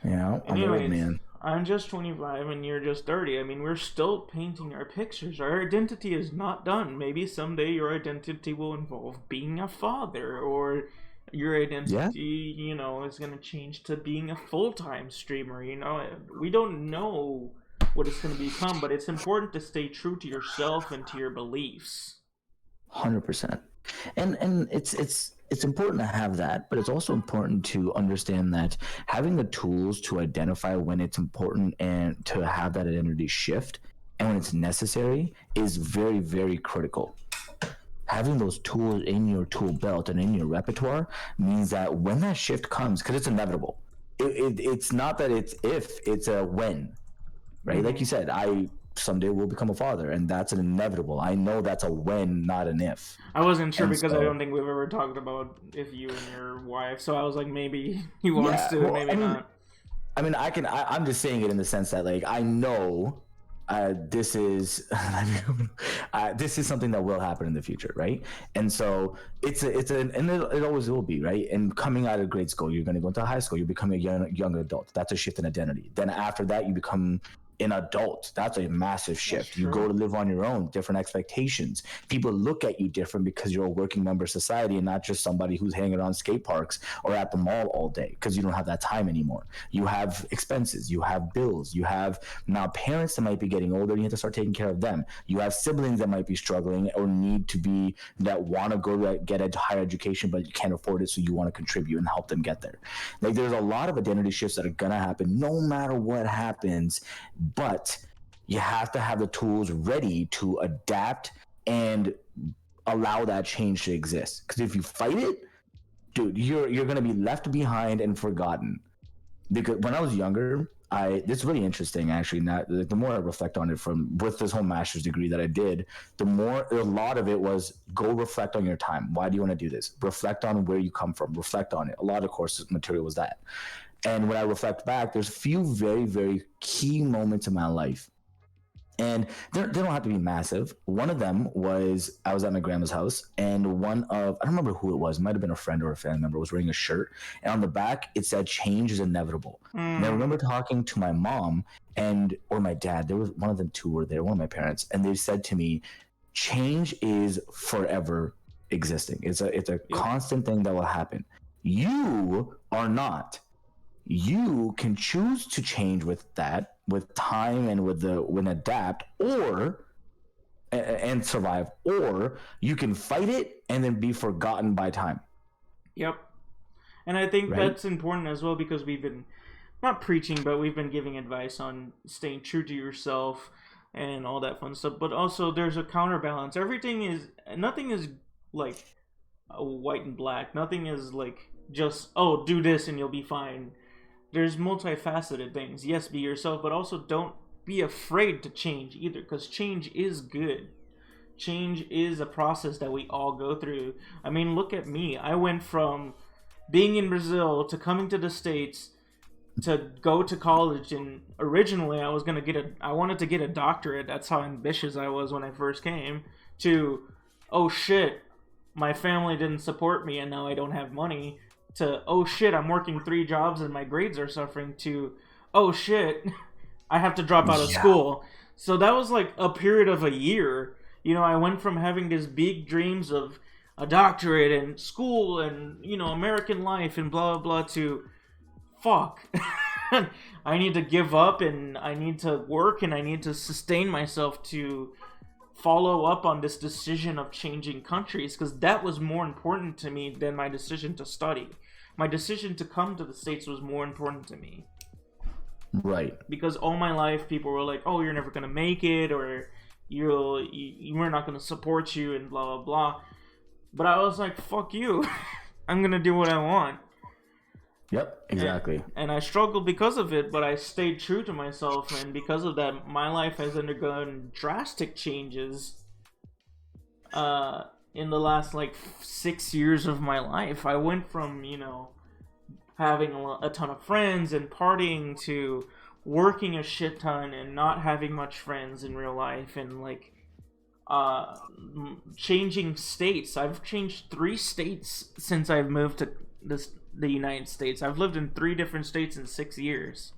Yeah, I'm an old man. I'm just 25 and you're just 30. I mean, we're still painting our pictures. Our identity is not done. Maybe someday your identity will involve being a father, or your identity, you know, is going to change to being a full-time streamer. You know, we don't know what it's going to become, but it's important to stay true to yourself and to your beliefs. 100%. And it's important to have that, but it's also important to understand that having the tools to identify when it's important and to have that identity shift and when it's necessary is very, very critical. Having those tools in your tool belt and in your repertoire means that when that shift comes, because it's inevitable, it's not that it's if, it's a when, right? Mm-hmm. Like you said, someday will become a father, and that's an inevitable. I know that's a when, not an if. I wasn't sure, because I don't think we've ever talked about if you and your wife, so I was like, maybe he wants to, maybe not. I mean, I'm just saying it in the sense that, like, I know this is this is something that will happen in the future, right? And so and it always will be, right? And coming out of grade school, you're going to go into high school, you become a young adult. That's a shift in identity. Then after that, you become an adult. That's a massive shift. You go to live on your own, different expectations. People look at you different because you're a working member of society and not just somebody who's hanging around skate parks or at the mall all day, because you don't have that time anymore. You have expenses, you have bills, you have now parents that might be getting older, and you have to start taking care of them. You have siblings that might be struggling or that want to go to get a higher education, but you can't afford it, so you want to contribute and help them get there. Like, there's a lot of identity shifts that are gonna happen no matter what happens, but you have to have the tools ready to adapt and allow that change to exist. Because if you fight it, dude, you're going to be left behind and forgotten. Because when I was younger, this is really interesting, actually. Now, the more I reflect on it with this whole master's degree that I did, a lot of it was go reflect on your time. Why do you want to do this? Reflect on where you come from. Reflect on it. A lot of course material was that. And when I reflect back, there's a few very, very key moments in my life. And they don't have to be massive. One of them was I was at my grandma's house, and I don't remember who it was. It might have been a friend or a family member, was wearing a shirt. And on the back, it said, change is inevitable. And I remember talking to my mom or my dad. There was one of them two were there, one of my parents. And they said to me, change is forever existing. It's a constant thing that will happen. You are not. you can choose to change with that, with time and when adapt, or and survive, or you can fight it and then be forgotten by time. Yep. And I think right? that's important as well, because we've been not preaching, but we've been giving advice on staying true to yourself and all that fun stuff. But also, there's a counterbalance. Nothing is like white and black. Nothing is like just, oh, do this and you'll be fine. There's multifaceted things. Yes, be yourself, but also don't be afraid to change either, because change is good. Change is a process that we all go through. I mean, look at me. I went from being in Brazil to coming to the States to go to college, and originally I wanted to get a doctorate. That's how ambitious I was when I first came. To, oh shit, my family didn't support me and now I don't have money. To, oh shit, I'm working 3 jobs and my grades are suffering. To, oh shit, I have to drop out of school. So that was like a period of a year. You know, I went from having these big dreams of a doctorate and school and, you know, American life and blah, blah, blah, to, fuck. I need to give up, and I need to work, and I need to sustain myself to follow up on this decision of changing countries, because that was more important to me than my decision to study. My decision to come to the States was more important to me. Right. Because all my life people were like, oh, you're never going to make it, or we're not going to support you, and blah, blah, blah. But I was like, fuck you. I'm going to do what I want. Yep, exactly. And I struggled because of it, but I stayed true to myself, and because of that, my life has undergone drastic changes in the last, like, 6 years of my life. I went from, you know, having a ton of friends and partying to working a shit ton and not having much friends in real life, and, like, changing states. I've changed 3 states since I've moved to the United States. I've lived in 3 different states in 6 years.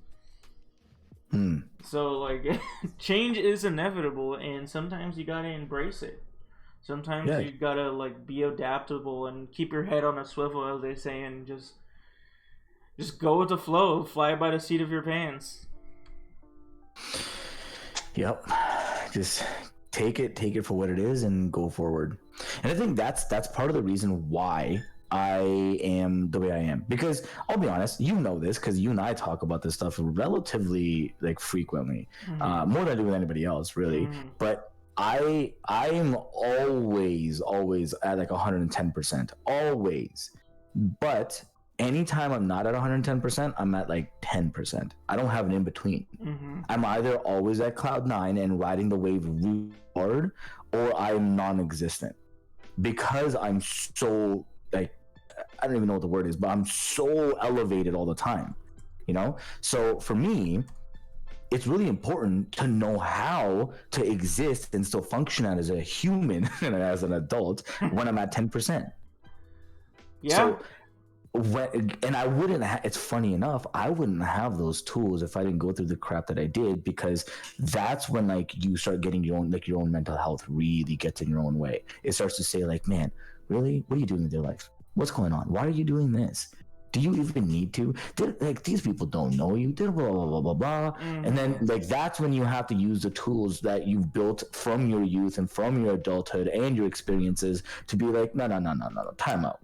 So, like, change is inevitable, and sometimes you gotta embrace it. Sometimes you gotta, like, be adaptable and keep your head on a swivel, as they say, and just go with the flow, fly by the seat of your pants. Yep. Just take it for what it is and go forward. And I think that's part of the reason why I am the way I am, because I'll be honest, you know this, because you and I talk about this stuff relatively, like, frequently, more than I do with anybody else, really. But I am always at like 110%, always. But anytime I'm not at 110%, I'm at like 10%. I don't have an in between. I'm either always at cloud 9 and riding the wave really hard, or I'm non-existent, because I'm so, like, I don't even know what the word is, but I'm so elevated all the time, you know? So for me, it's really important to know how to exist and still function as a human and as an adult when I'm at 10%. Yeah. So and I wouldn't it's funny enough, I wouldn't have those tools if I didn't go through the crap that I did, because that's when, like, you start getting your own mental health really gets in your own way. It starts to say, like, man, really, what are you doing with your life? What's going on? Why are you doing this? Do you even need to? Like, these people don't know you. Blah, blah, blah, blah, blah. And then, like, that's when you have to use the tools that you've built from your youth and from your adulthood and your experiences to be like, no, time out.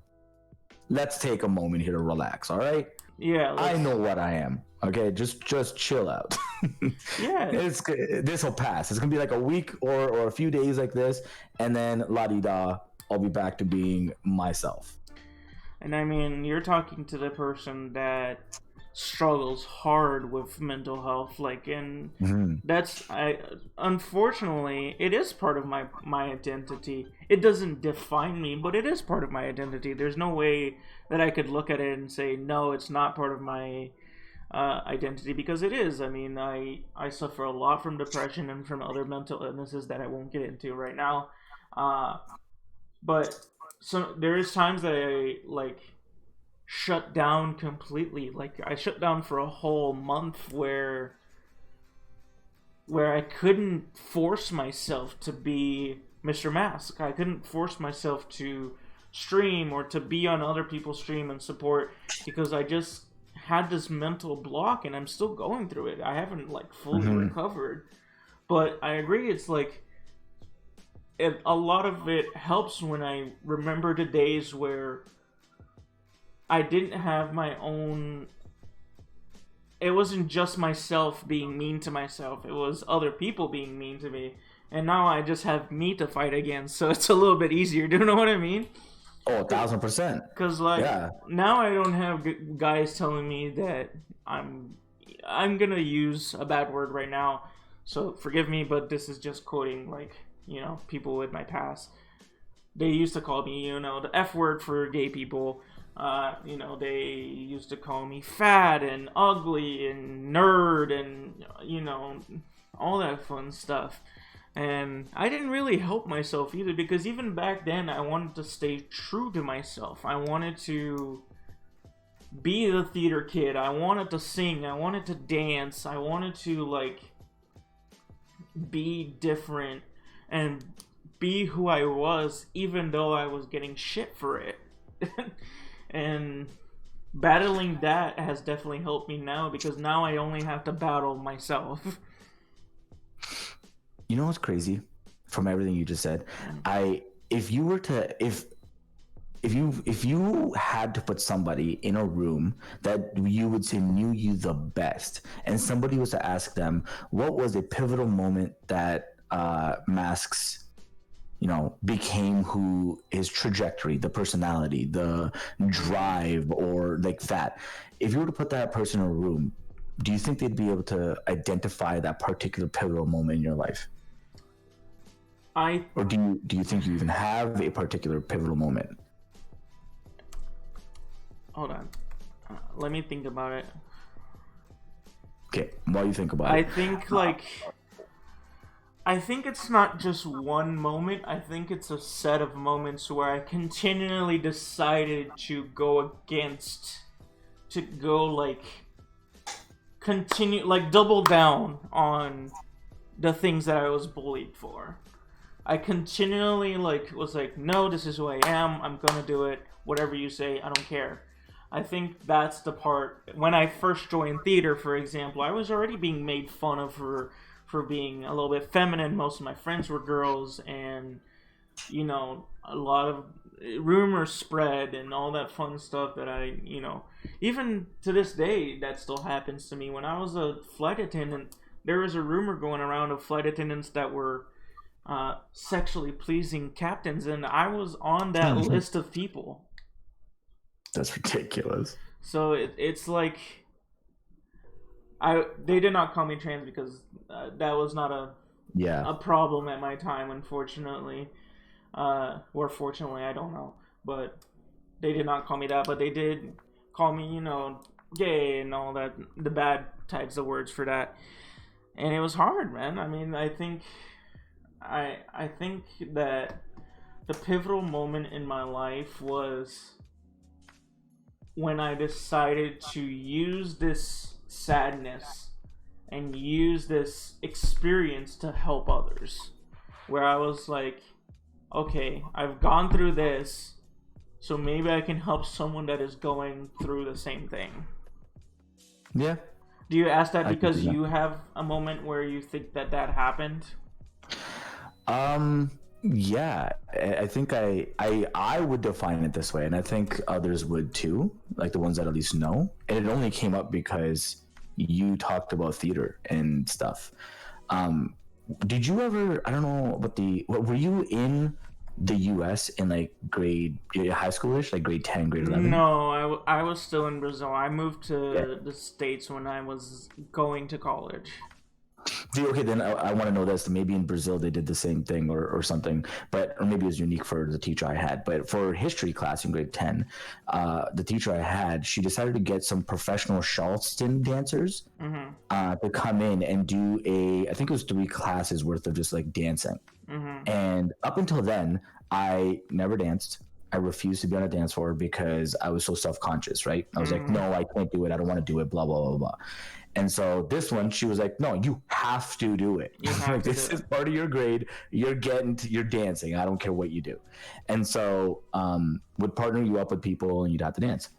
Let's take a moment here to relax, all right? Yeah. I know what I am. Okay, just chill out. Yeah. This will pass. It's gonna be like a week or a few days like this, and then la-di-da, I'll be back to being myself. And I mean, you're talking to the person that struggles hard with mental health, like, and unfortunately, it is part of my identity. It doesn't define me, but it is part of my identity. There's no way that I could look at it and say, no, it's not part of my identity, because it is. I mean, I suffer a lot from depression and from other mental illnesses that I won't get into right now. But so there is times that I, like, shut down completely. Like, I shut down for a whole month where I couldn't force myself to be Mr. Mask. I couldn't force myself to stream or to be on other people's stream and support, because I just had this mental block, and I'm still going through it. I haven't like fully recovered, but I agree. It's like a lot of it helps when I remember the days where I didn't have my own. It wasn't just myself being mean to myself. It was other people being mean to me. And now I just have me to fight against, so it's a little bit easier. Do you know what I mean? Oh, 1,000%. Because like now I don't have guys telling me that I'm gonna use a bad word right now, so forgive me, but this is just quoting like people with my past. They used to call me the F word for gay people. They used to call me fat and ugly and nerd and all that fun stuff. And I didn't really help myself either, because even back then I wanted to stay true to myself. I wanted to be the theater kid. I wanted to sing. I wanted to dance. I wanted to like be different and be who I was, even though I was getting shit for it. And battling that has definitely helped me now, because now I only have to battle myself. You know what's crazy? From everything you just said, if you had to put somebody in a room that you would say knew you the best, and somebody was to ask them what was a pivotal moment that Masks became who his trajectory, the personality, the drive, or like that, if you were to put that person in a room, do you think they'd be able to identify that particular pivotal moment in your life? Or do you think you even have a particular pivotal moment? Hold on. Let me think about it. Okay, while you think about it. I think it's not just one moment. I think it's a set of moments where I continually decided to go double down on the things that I was bullied for. I continually was like, no, this is who I am. I'm gonna do it. Whatever you say, I don't care. I think that's the part. When I first joined theater, for example, I was already being made fun of for being a little bit feminine. Most of my friends were girls, and a lot of rumors spread and all that fun stuff that I even to this day that still happens to me. When I was a flight attendant, there was a rumor going around of flight attendants that were sexually pleasing captains, and I was on that list of people. That's ridiculous. So it's like they did not call me trans, because that was not a problem at my time, unfortunately, or fortunately, I don't know, but they did not call me that. But they did call me gay and all that, the bad types of words for that, and it was hard, man. I mean, I think that the pivotal moment in my life was when I decided to use this sadness and use this experience to help others. Where I was like, okay, I've gone through this, so maybe I can help someone that is going through the same thing. Yeah. Do you ask that because you have a moment where you think that happened? Yeah, I think I would define it this way, and I think others would too, like the ones that at least know. And it only came up because you talked about theater and stuff. Did you ever, I don't know what were you in the US in like high schoolish, like grade 10, grade 11? No, I was still in Brazil. I moved to the States when I was going to college. Okay, then I want to know this. Maybe in Brazil they did the same thing or something, or maybe it was unique for the teacher I had. But for history class in grade 10, the teacher I had, she decided to get some professional Charleston dancers to come in and do I think it was 3 classes worth of just like dancing. And up until then, I never danced. I refused to be on a dance floor because I was so self-conscious, right? I was like, no, I can't do it. I don't want to do it, blah, blah, blah, blah. And so this one, she was like, no, you have to do it. Like, this is part of your grade. You're dancing. I don't care what you do. And so would partner you up with people and you'd have to dance.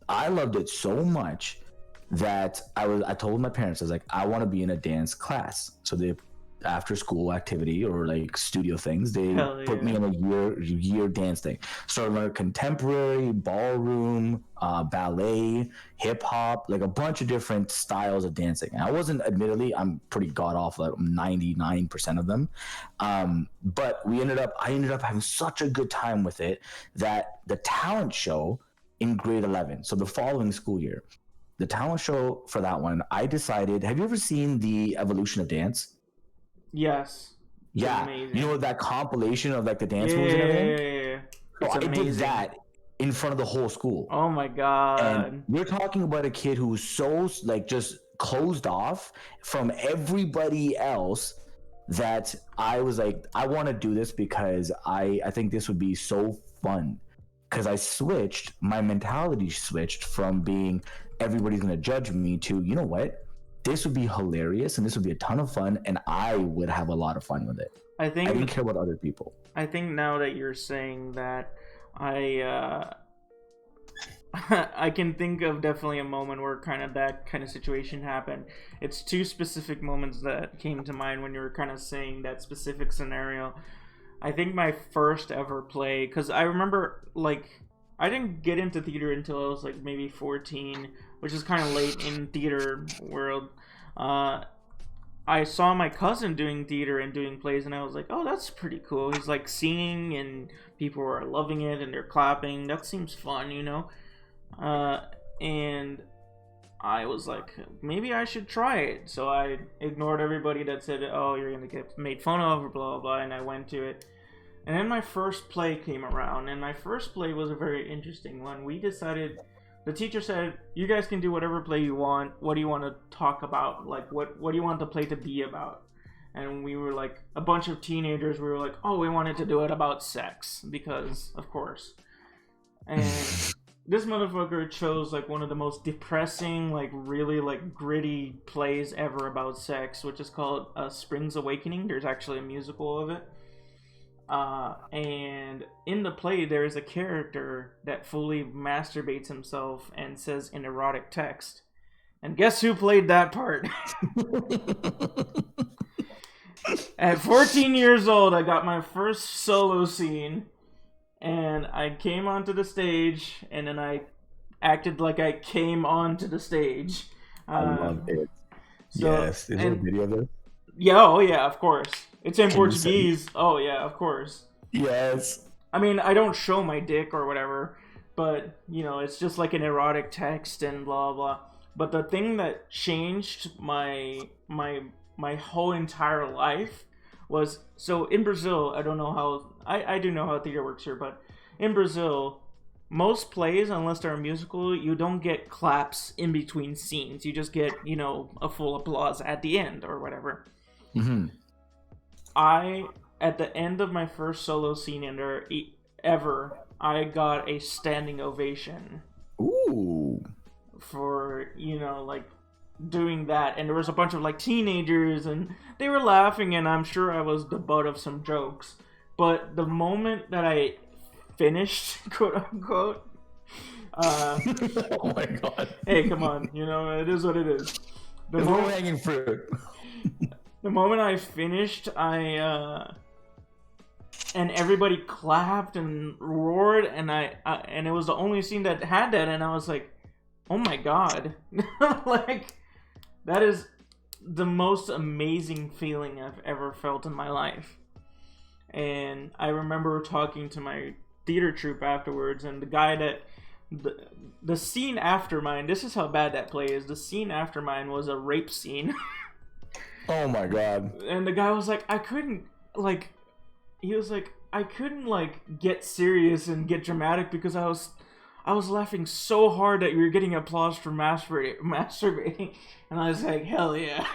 I loved it so much that I told my parents, I was like, I want to be in a dance class. So they, after school activity or like studio things, they put me in a year dance thing. So I learned contemporary, ballroom, ballet, hip hop, like a bunch of different styles of dancing. And I wasn't, admittedly, I'm pretty god awful at 99% of them. But I ended up having such a good time with it that the talent show in grade 11, so the following school year, the talent show for that one, I decided, have you ever seen the Evolution of Dance? Yes. Yeah. You know that compilation of like the dance moves and everything? Yeah. So I did that in front of the whole school. Oh my god. And we're talking about a kid who was so like just closed off from everybody else that I was like, I want to do this because I think this would be so fun. Because my mentality switched from being everybody's going to judge me to, you know what? This would be hilarious and this would be a ton of fun and I would have a lot of fun with it. I didn't care about other people. I think now that you're saying that, I can think of definitely a moment where kind of that kind of situation happened. It's two specific moments that came to mind when you were kind of saying that specific scenario. I think my first ever play, because I remember, like, I didn't get into theater until I was, like, maybe 14, which is kind of late in theater world. I saw my cousin doing theater and doing plays, and I was like, oh, that's pretty cool. He's, like, singing, and people are loving it, and they're clapping. That seems fun, you know? And I was like, maybe I should try it. So I ignored everybody that said, oh, you're going to get made fun of or blah, blah, blah, and I went to it. And then my first play came around, and my first play was a very interesting one. We decided, the teacher said, you guys can do whatever play you want. What do you want to talk about? Like, what do you want the play to be about? And we were like, a bunch of teenagers, we were like, oh, we wanted to do it about sex, because, of course. And this motherfucker chose like one of the most depressing, like really like gritty plays ever about sex, which is called Spring's Awakening. There's actually a musical of it. And in the play, there is a character that fully masturbates himself and says an erotic text. And guess who played that part? At 14 years old, I got my first solo scene. And I came onto the stage, and then I acted like I came onto the stage. I love it. So, yes. Is there a video of this? Yeah, oh yeah, of course. It's in Portuguese. Oh yeah, of course. Yes. I mean, I don't show my dick or whatever, but, you know, it's just like an erotic text and blah, blah. But the thing that changed my whole entire life was, so in Brazil, I don't know how, I do know how theater works here, but in Brazil, most plays, unless they're a musical, you don't get claps in between scenes. You just get, you know, a full applause at the end or whatever. Mm-hmm. At the end of my first solo scene in there ever, I got a standing ovation. Ooh. For, you know, like, doing that, and there was a bunch of like teenagers and they were laughing, and I'm sure I was the butt of some jokes, but the moment that I finished, quote unquote, oh my god, hey, come on, you know, it is what it is. The moment hanging fruit. The moment I finished, and everybody clapped and roared, and and it was the only scene that had that, and I was like, oh my god. Like, that is the most amazing feeling I've ever felt in my life. And I remember talking to my theater troupe afterwards, and the guy that the scene after mine, this is how bad that play is. The scene after mine was a rape scene. Oh my god. And the guy was like, I couldn't get serious and get dramatic because I was laughing so hard that you were getting applause for masturbating. And I was like, hell yeah.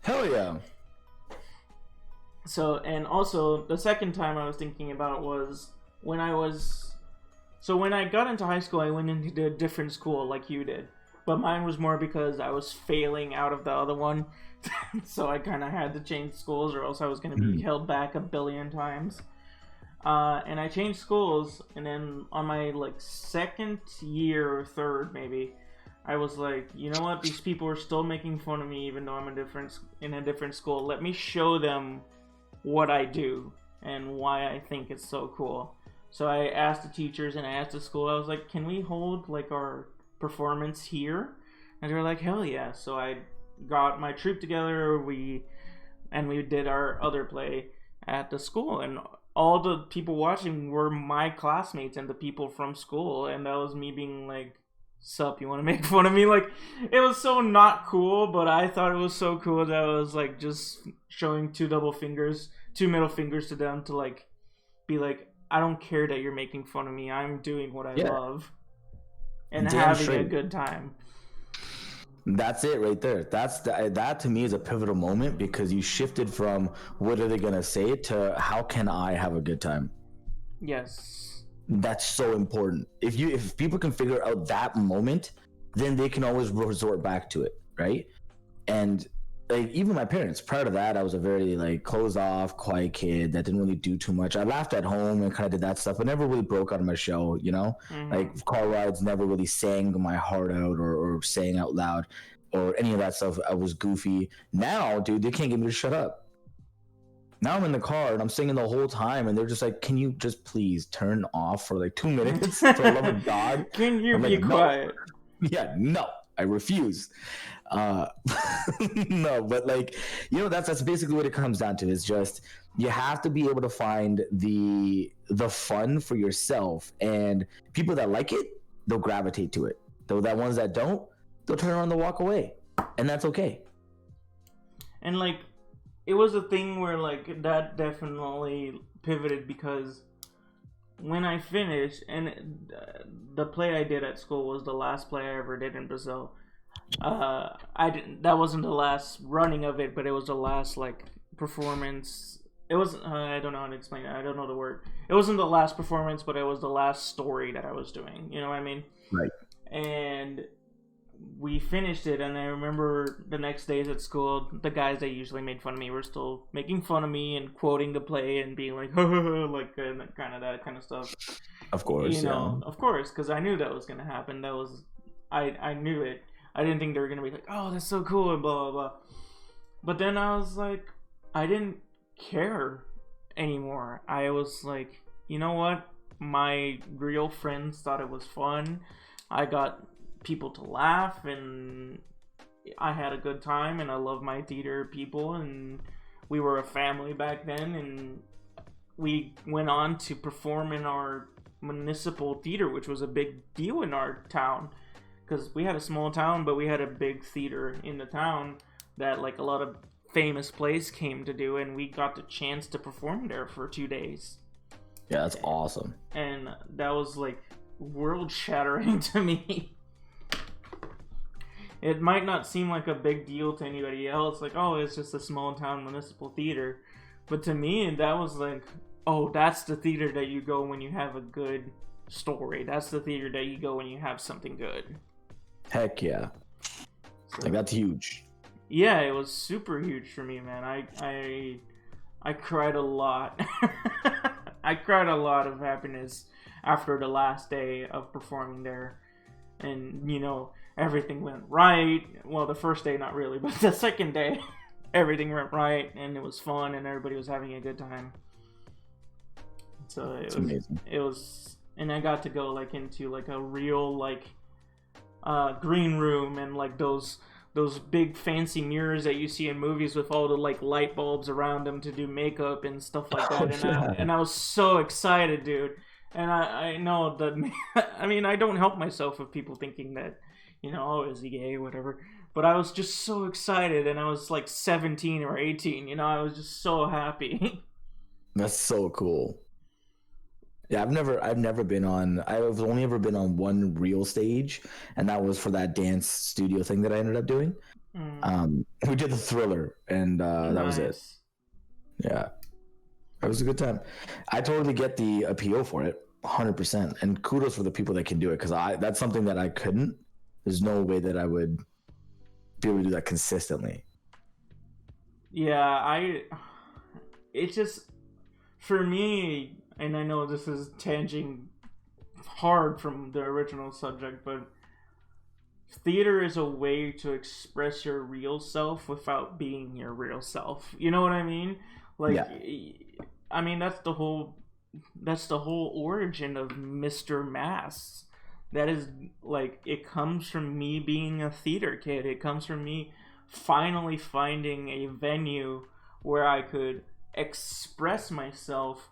Hell yeah. So, and also, the second time I was thinking about was when I got into high school, I went into a different school like you did. But mine was more because I was failing out of the other one. So I kind of had to change schools, or else I was going to be held back a billion times. And I changed schools, and then on my like second year or third maybe, I was like, you know what? These people are still making fun of me, even though I'm in a different school. Let me show them what I do and why I think it's so cool. So I asked the teachers and I asked the school. I was like, can we hold like our performance here? And they were like, hell yeah. So I got my troupe together. We did our other play at the school, and all the people watching were my classmates and the people from school, and that was me being like, sup, you want to make fun of me? Like, it was so not cool, but I thought it was so cool that I was like just showing two middle fingers to them to like be like, I don't care that you're making fun of me, I'm doing what I love and having a good time. That's it right there. That to me is a pivotal moment, because you shifted from what are they gonna say to how can I have a good time. Yes. That's so important. If people can figure out that moment, then they can always resort back to it, right? And like, even my parents, prior to that, I was a very like closed off, quiet kid that didn't really do too much. I laughed at home and kind of did that stuff, but never really broke out of my shell, you know? Like car rides, never really sang my heart out or sang out loud or any of that stuff. I was goofy. Now, dude, they can't get me to shut up. Now I'm in the car and I'm singing the whole time, and they're just like, can you just please turn off for like 2 minutes for the love of God? Can you be quiet? Yeah, no, I refuse. No, but like, you know, that's basically what it comes down to. Is just, you have to be able to find the fun for yourself, and people that like it, they'll gravitate to it. Though that ones that don't, they'll turn around and walk away, and that's okay. And like, it was a thing where like that definitely pivoted, because when I finished, and the play I did at school was the last play I ever did in Brazil. That wasn't the last running of it, but it was the last like performance. It wasn't. I don't know how to explain it. I don't know the word. It wasn't the last performance, but it was the last story that I was doing. You know what I mean? Right. And we finished it, and I remember the next days at school, the guys that usually made fun of me were still making fun of me and quoting the play and being like, like kind of that kind of stuff. Of course, you know, of course, because I knew that was gonna happen. That was, I knew it. I didn't think they were gonna be like, oh, that's so cool and blah blah blah. But then I was like, I didn't care anymore. I was like, you know what? My real friends thought it was fun. I got people to laugh, and I had a good time, and I love my theater people, and we were a family back then, and we went on to perform in our municipal theater, which was a big deal in our town, because we had a small town, but we had a big theater in the town that like a lot of famous plays came to do, and we got the chance to perform there for 2 days. Yeah, that's awesome. And that was like world shattering to me. It might not seem like a big deal to anybody else, like, oh, it's just a small town municipal theater. But to me, that was like, oh, that's the theater that you go when you have a good story. That's the theater that you go when you have something good. Heck yeah. So, like, that's huge. Yeah, it was super huge for me, man. I cried a lot. I cried a lot of happiness after the last day of performing there. And, you know, everything went right. Well, the first day, not really, but the second day, everything went right, and it was fun, and everybody was having a good time. So it was amazing. It was, and I got to go like into like a real like green room, and like those big fancy mirrors that you see in movies with all the like light bulbs around them to do makeup and stuff like that. And I was so excited, dude. And I know that, I mean, I don't help myself with people thinking that, you know, oh, is he gay or whatever. But I was just so excited, and I was like 17 or 18, you know, I was just so happy. That's so cool. Yeah, I've never been on, I've only ever been on one real stage, and that was for that dance studio thing that I ended up doing. We did the Thriller, and that was it. Yeah. It was a good time. I totally get the appeal for it, 100%. And kudos for the people that can do it, because that's something that I couldn't. There's no way that I would be able to do that consistently. Yeah, it's just, for me, and I know this is tanging hard from the original subject, but theater is a way to express your real self without being your real self. You know what I mean? Like, Yeah. I mean that's the whole origin of Mr. Mass. That is like it comes from me being a theater kid. It comes from me finally finding a venue where I could express myself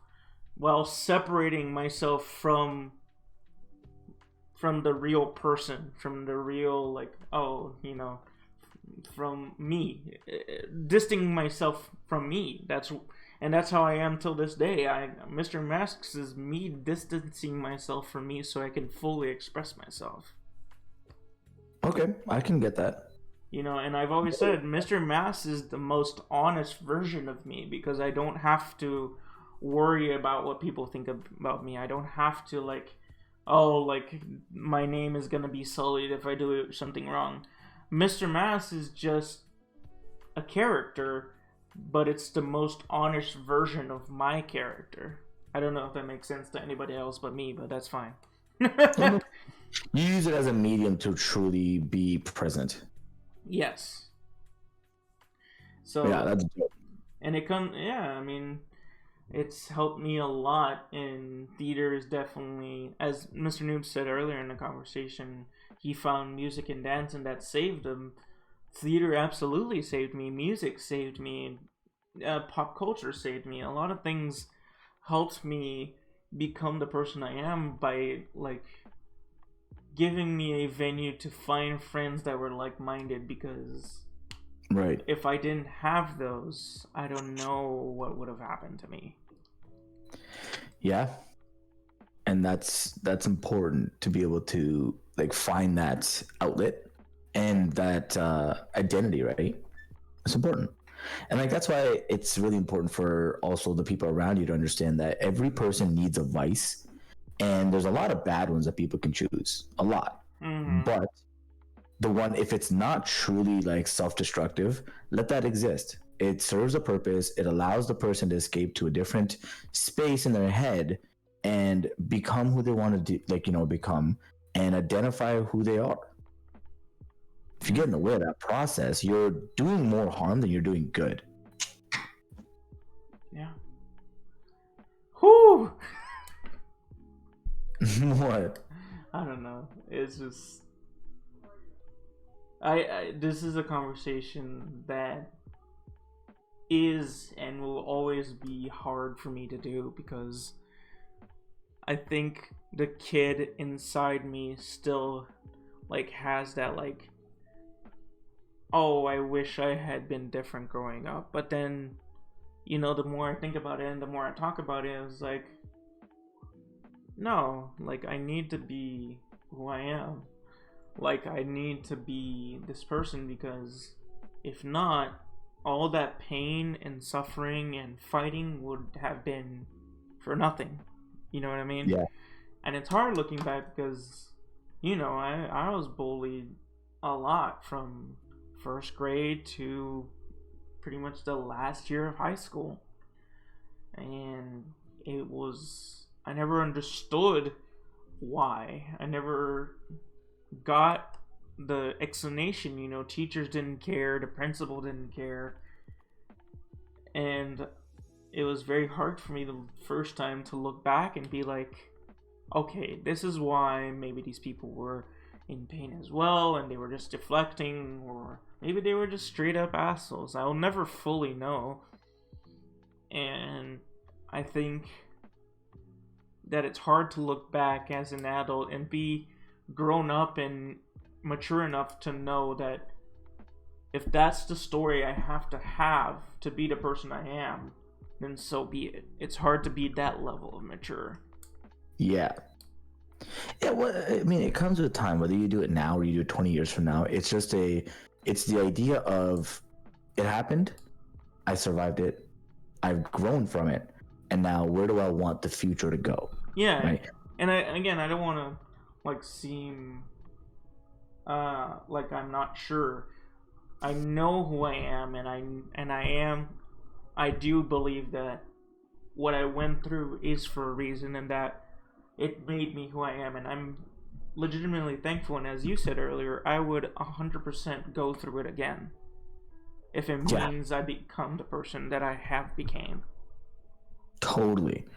while separating myself from the real person, from the real like from me, distancing myself from me. That's how I am till this day. Mr. Masks is me distancing myself from me so I can fully express myself. Okay, I can get that. And I've always said Mr. Masks is the most honest version of me because I don't have to worry about what people think about me. I don't have to like my name is gonna be sullied if I do something wrong. Mr. Mass is just a character, but it's the most honest version of my character. I don't know if that makes sense to anybody else but me, but that's fine. You use it as a medium to truly be present. Yes. So yeah, that's dope. And it comes, yeah, I mean, it's helped me a lot. And theater is definitely, as Mr. Noob said earlier in the conversation, he found music and dance and that saved him. Theater absolutely saved me. Music saved me. Pop culture saved me. A lot of things helped me become the person I am by like giving me a venue to find friends that were like-minded, because Right. if I didn't have those, I don't know what would have happened to me. Yeah. And that's important to be able to like find that outlet and that identity, right? It's important. And like that's why it's really important for also the people around you to understand that every person needs a vice, and there's a lot of bad ones that people can choose, a lot. Mm-hmm. But the one, if it's not truly like self-destructive, let that exist. It serves a purpose. It allows the person to escape to a different space in their head and become who they want to become, and identify who they are. If you get in the way of that process, you're doing more harm than you're doing good. Yeah. Whew. What? I don't know. It's just this is a conversation that is and will always be hard for me to do, because I think the kid inside me still like has that like, oh, I wish I had been different growing up. But then, the more I think about it and the more I talk about it, it's like, no, like I need to be who I am. Like I need to be this person, because if not, all that pain and suffering and fighting would have been for nothing. You know what I mean? Yeah. And it's hard looking back because, I was bullied a lot from first grade to pretty much the last year of high school. And I never understood why. I never got the explanation. Teachers didn't care, the principal didn't care. And it was very hard for me the first time to look back and be like, okay, this is why maybe these people were in pain as well, and they were just deflecting, or maybe they were just straight up assholes. I'll never fully know. And I think that it's hard to look back as an adult and be grown up and mature enough to know that if that's the story I have to be the person I am, then so be it. It's hard to be that level of mature. Yeah. Yeah, well, I mean, it comes with time, whether you do it now or you do it 20 years from now. It's the idea of it happened, I survived it, I've grown from it, and now where do I want the future to go? Yeah, right? And I don't want to like seem like I'm not sure. I know who I am, and I do believe that what I went through is for a reason, and that it made me who I am, and I'm legitimately thankful. And as you said earlier, I would 100% go through it again if it Yeah. means I become the person that I have became. Totally.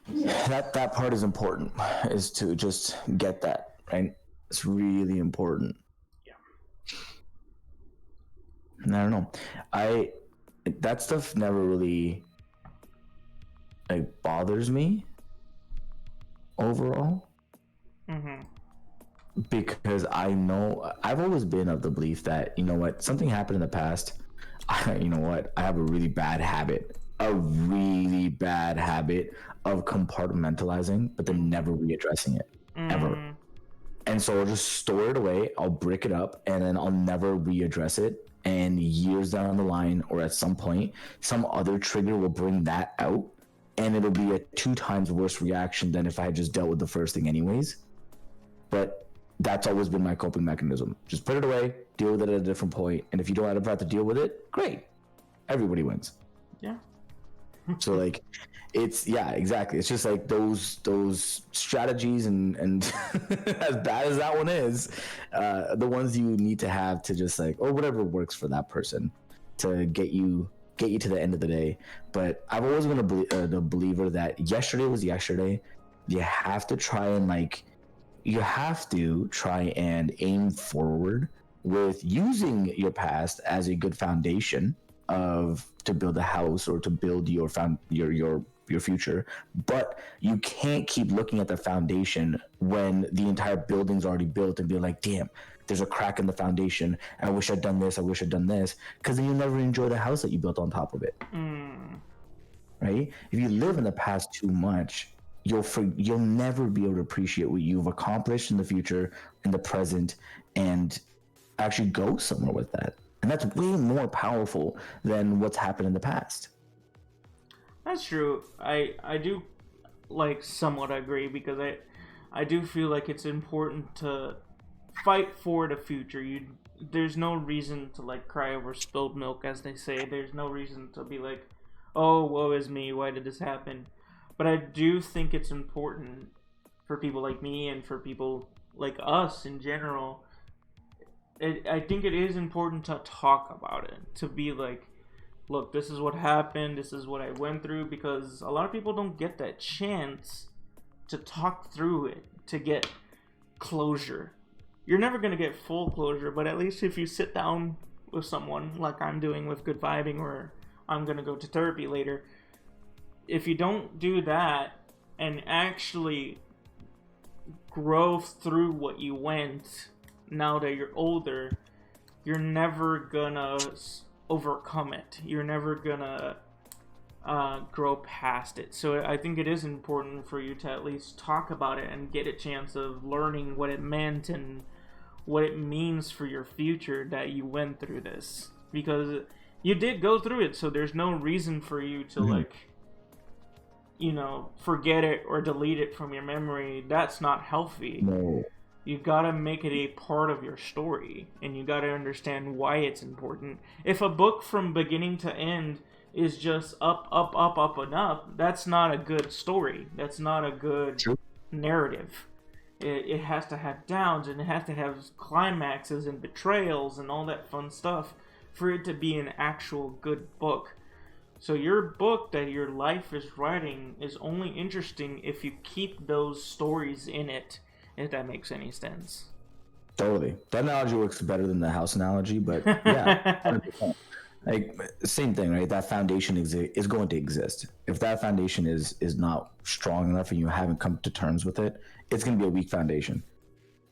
That part is important, is to just get that, right? It's really important. Yeah. And I don't know. That stuff never really like bothers me overall. Mm-hmm. Because I know I've always been of the belief that, you know what, something happened in the past. You know what, I have a really bad habit of compartmentalizing, but then never readdressing it ever. And so I'll just store it away, I'll brick it up, and then I'll never readdress it. And years down the line, or at some point, some other trigger will bring that out, and it'll be a 2 times worse reaction than if I had just dealt with the first thing anyways. But that's always been my coping mechanism. Just put it away, deal with it at a different point, and if you don't ever have to deal with it, great. Everybody wins. Yeah. So like, it's, yeah, exactly. It's just like those strategies and as bad as that one is, the ones you need to have to just like, or whatever works for that person to get you to the end of the day. But I've always been a believer that yesterday was yesterday. You have to try and aim forward with using your past as a good foundation to build a house or to build your future. But you can't keep looking at the foundation when the entire building's already built and be like, damn, there's a crack in the foundation. I wish I'd done this. Because then you'll never enjoy the house that you built on top of it. Right? If you live in the past too much, you'll never be able to appreciate what you've accomplished in the future, in the present, and actually go somewhere with that. And that's way more powerful than what's happened in the past. That's true. I do like somewhat agree, because I do feel like it's important to fight for the future. There's no reason to like cry over spilled milk, as they say. There's no reason to be like, oh, woe is me, why did this happen? But I do think it's important for people like me and for people like us in general. I think it is important to talk about it, to be like, look, this is what happened, this is what I went through, because a lot of people don't get that chance to talk through it, to get closure. You're never going to get full closure, but at least if you sit down with someone, like I'm doing with GuudVibin, or I'm going to go to therapy later, if you don't do that and actually grow through what you went now that you're older, you're never gonna overcome it. You're never gonna grow past it. So I think it is important for you to at least talk about it and get a chance of learning what it meant and what it means for your future that you went through this. Because you did go through it, so there's no reason for you to like, you know, forget it or delete it from your memory. That's not healthy. No. You gotta make it a part of your story, and you gotta understand why it's important. If a book from beginning to end is just up, up, up, up, and up, that's not a good story. That's not a good narrative. It has to have downs, and it has to have climaxes and betrayals and all that fun stuff for it to be an actual good book. So your book that your life is writing is only interesting if you keep those stories in it, if that makes any sense. Totally. That analogy works better than the house analogy, but yeah, 100%. Like, same thing, right? That foundation is going to exist. If that foundation is not strong enough and you haven't come to terms with it, it's going to be a weak foundation.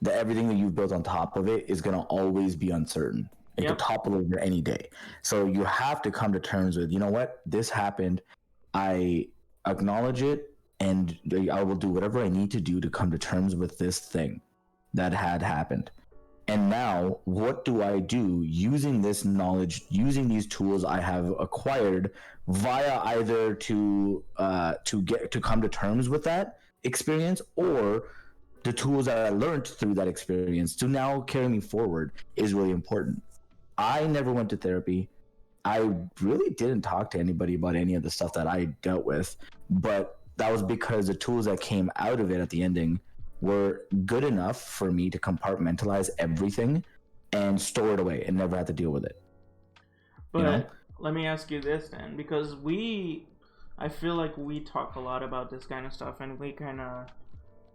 Everything that you've built on top of it is going to always be uncertain. It could topple over any day. So you have to come to terms with, you know what, this happened. I acknowledge it, and I will do whatever I need to do to come to terms with this thing that had happened. And now, what do I do using this knowledge, using these tools I have acquired via either to come to terms with that experience, or the tools that I learned through that experience to now carry me forward is really important. I never went to therapy. I really didn't talk to anybody about any of the stuff that I dealt with, but that was because the tools that came out of it at the ending were good enough for me to compartmentalize everything and store it away and never have to deal with it. But let me ask you this then, because I feel like we talk a lot about this kind of stuff, and we kind of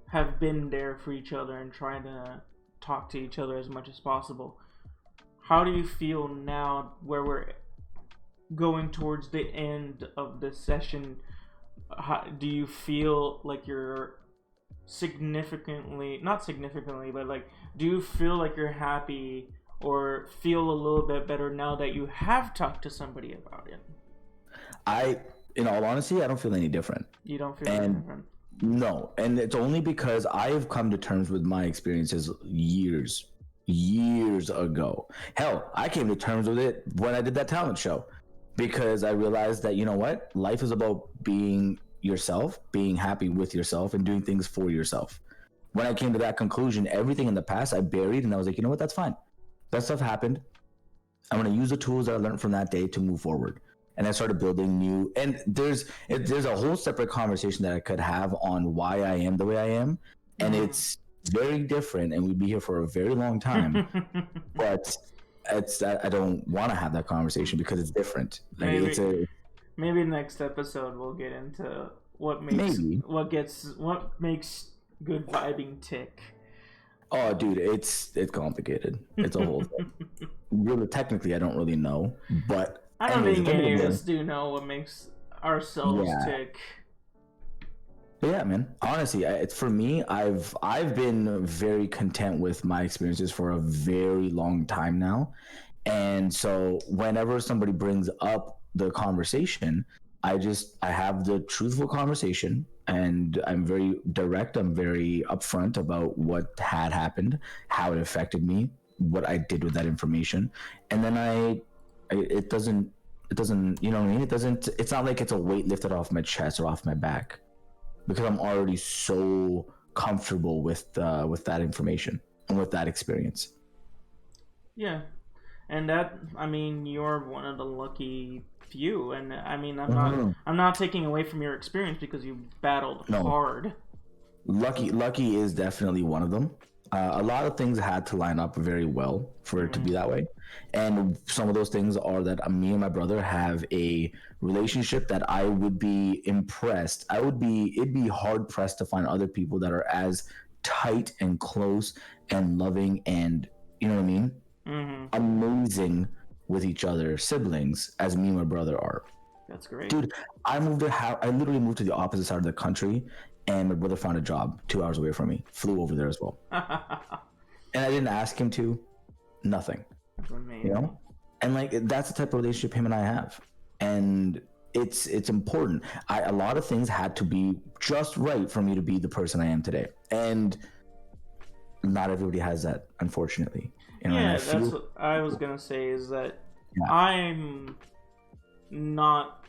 have been there for each other and trying to talk to each other as much as possible. How do you feel now, where we're going towards the end of this session? Do you feel like you're not significantly, but like, do you feel like you're happy or feel a little bit better now that you have talked to somebody about it? In all honesty, I don't feel any different. You don't feel any different? No, and it's only because I have come to terms with my experiences years ago. Hell, I came to terms with it when I did that talent show, because I realized that, you know what, life is about being yourself, being happy with yourself, and doing things for yourself. When I came to that conclusion, everything in the past I buried, and I was like, you know what, that's fine. That stuff happened. I'm going to use the tools that I learned from that day to move forward. And I started building new, and there's a whole separate conversation that I could have on why I am the way I am, and it's very different, and we'd be here for a very long time. But I don't want to have that conversation because it's different. Like, maybe next episode we'll get into what makes GuudVibin tick. Oh, dude, it's complicated. It's a whole thing. Really, technically, I don't really know, but I don't think any of us do know what makes ourselves tick. But yeah, man. Honestly, it's for me. I've been very content with my experiences for a very long time now, and so whenever somebody brings up the conversation, I have the truthful conversation, and I'm very direct. I'm very upfront about what had happened, how it affected me, what I did with that information, and then it doesn't, you know what I mean? It's not like it's a weight lifted off my chest or off my back, because I'm already so comfortable with that information and with that experience. Yeah. And that, I mean, you're one of the lucky few, and I mean, I'm not taking away from your experience, because you battled hard. Lucky is definitely one of them. A lot of things had to line up very well for it to be that way, and some of those things are that me and my brother have a relationship that I would be impressed. It'd be hard pressed to find other people that are as tight and close and loving and, you know what I mean, amazing with each other, siblings, as me and my brother are. That's great, dude. I literally moved to the opposite side of the country, and my brother found a job 2 hours away from me, flew over there as well. And I didn't ask him to. Nothing. You know? And like, that's the type of relationship him and I have. And it's important. A lot of things had to be just right for me to be the person I am today. And not everybody has that, unfortunately. You know, yeah, that's what I was gonna say, is that I'm not,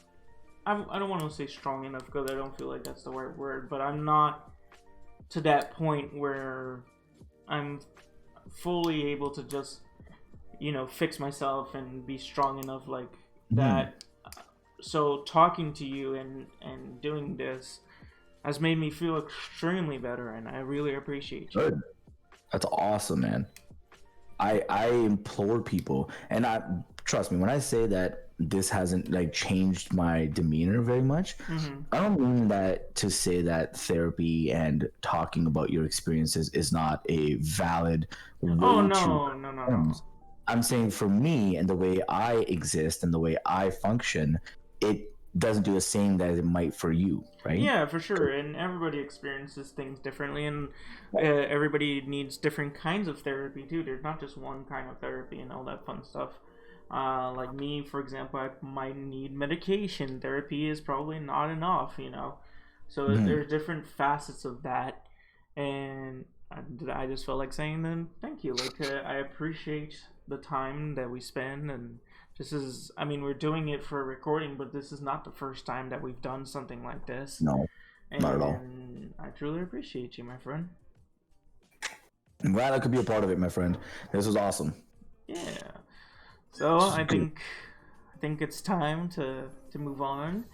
I don't want to say strong enough, because I don't feel like that's the right word, but I'm not to that point where I'm fully able to just, you know, fix myself and be strong enough like that. So talking to you and doing this has made me feel extremely better, and I really appreciate you. Good. That's awesome, man. I implore people, and trust me when I say that this hasn't like changed my demeanor very much. I don't mean that to say that therapy and talking about your experiences is not a valid way no. I'm saying for me and the way I exist and the way I function, it doesn't do the same that it might for you, right? Yeah, for sure. And everybody experiences things differently, and everybody needs different kinds of therapy too. There's not just one kind of therapy and all that fun stuff. Like me, for example, I might need medication. Therapy is probably not enough, you know. So there's different facets of that, and I just felt like saying then thank you. Like I appreciate the time that we spend, and this is, I mean, we're doing it for a recording, but this is not the first time that we've done something like this. No, not at all. I truly appreciate you, my friend. I'm glad I could be a part of it, my friend. This was awesome. Yeah. So I think think it's time to move on.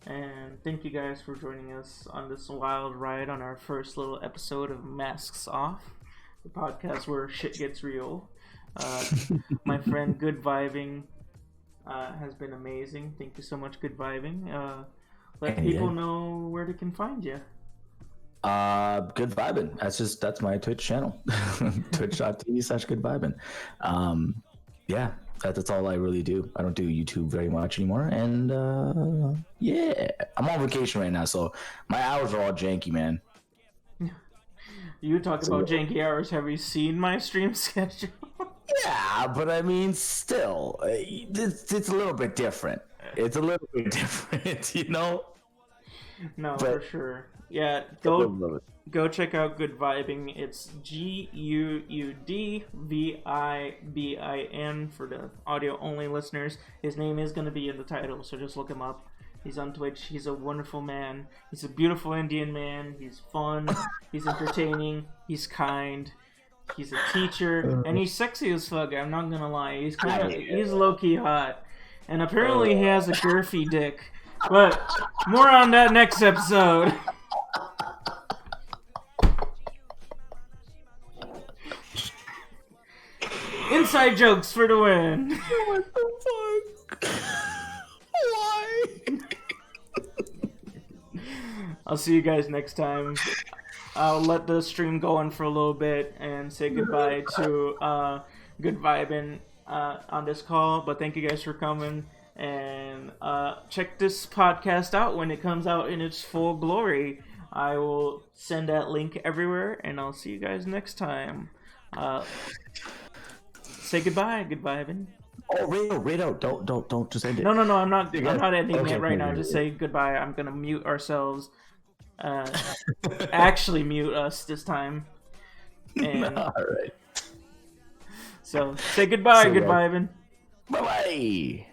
And thank you guys for joining us on this wild ride on our first little episode of Masks Off, the podcast where shit gets real. My friend GuudVibin has been amazing. Thank you so much, GuudVibin. Let people know where they can find you. GuudVibin. That's my Twitch channel. Twitch.tv/GuudVibin. Yeah, that's all I really do. I don't do YouTube very much anymore. And yeah, I'm on vacation right now, so my hours are all janky, man. You talk about janky hours. Have you seen my stream schedule? Yeah, but I mean, still, it's a little bit different. It's a little bit different, you know? No, for sure. Yeah, go check out GuudVibin. It's GuudVibin for the audio only listeners. His name is going to be in the title, so just look him up. He's on Twitch. He's a wonderful man. He's a beautiful Indian man. He's fun. He's entertaining. He's kind. He's a teacher, and he's sexy as fuck. I'm not gonna lie. He's low key hot, and apparently he has a girthy dick. But more on that next episode. Inside jokes for the win. What the fuck? Why? I'll see you guys next time. I'll let the stream go on for a little bit and say goodbye to GuudVibin on this call. But thank you guys for coming. And check this podcast out when it comes out in its full glory. I will send that link everywhere, and I'll see you guys next time. Say goodbye, GuudVibin. Oh, Rado, don't just end it. No, I'm not ending it right now. Just say goodbye. I'm gonna mute ourselves. Actually mute us this time. And all right. So say goodbye, GuudVibin. Bye-bye.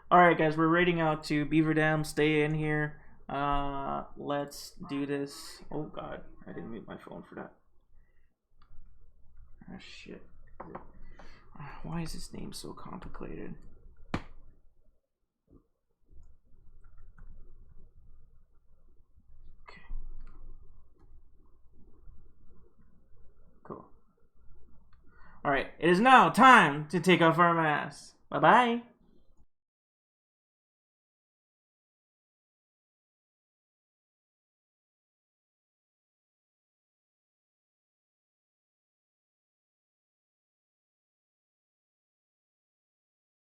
Alright guys, we're raiding out to Beaver Dam. Stay in here. Let's do this. Oh god, I didn't mute my phone for that. Ah shit. Why is this name so complicated? Okay. Cool. Alright, it is now time to take off our masks. Bye bye.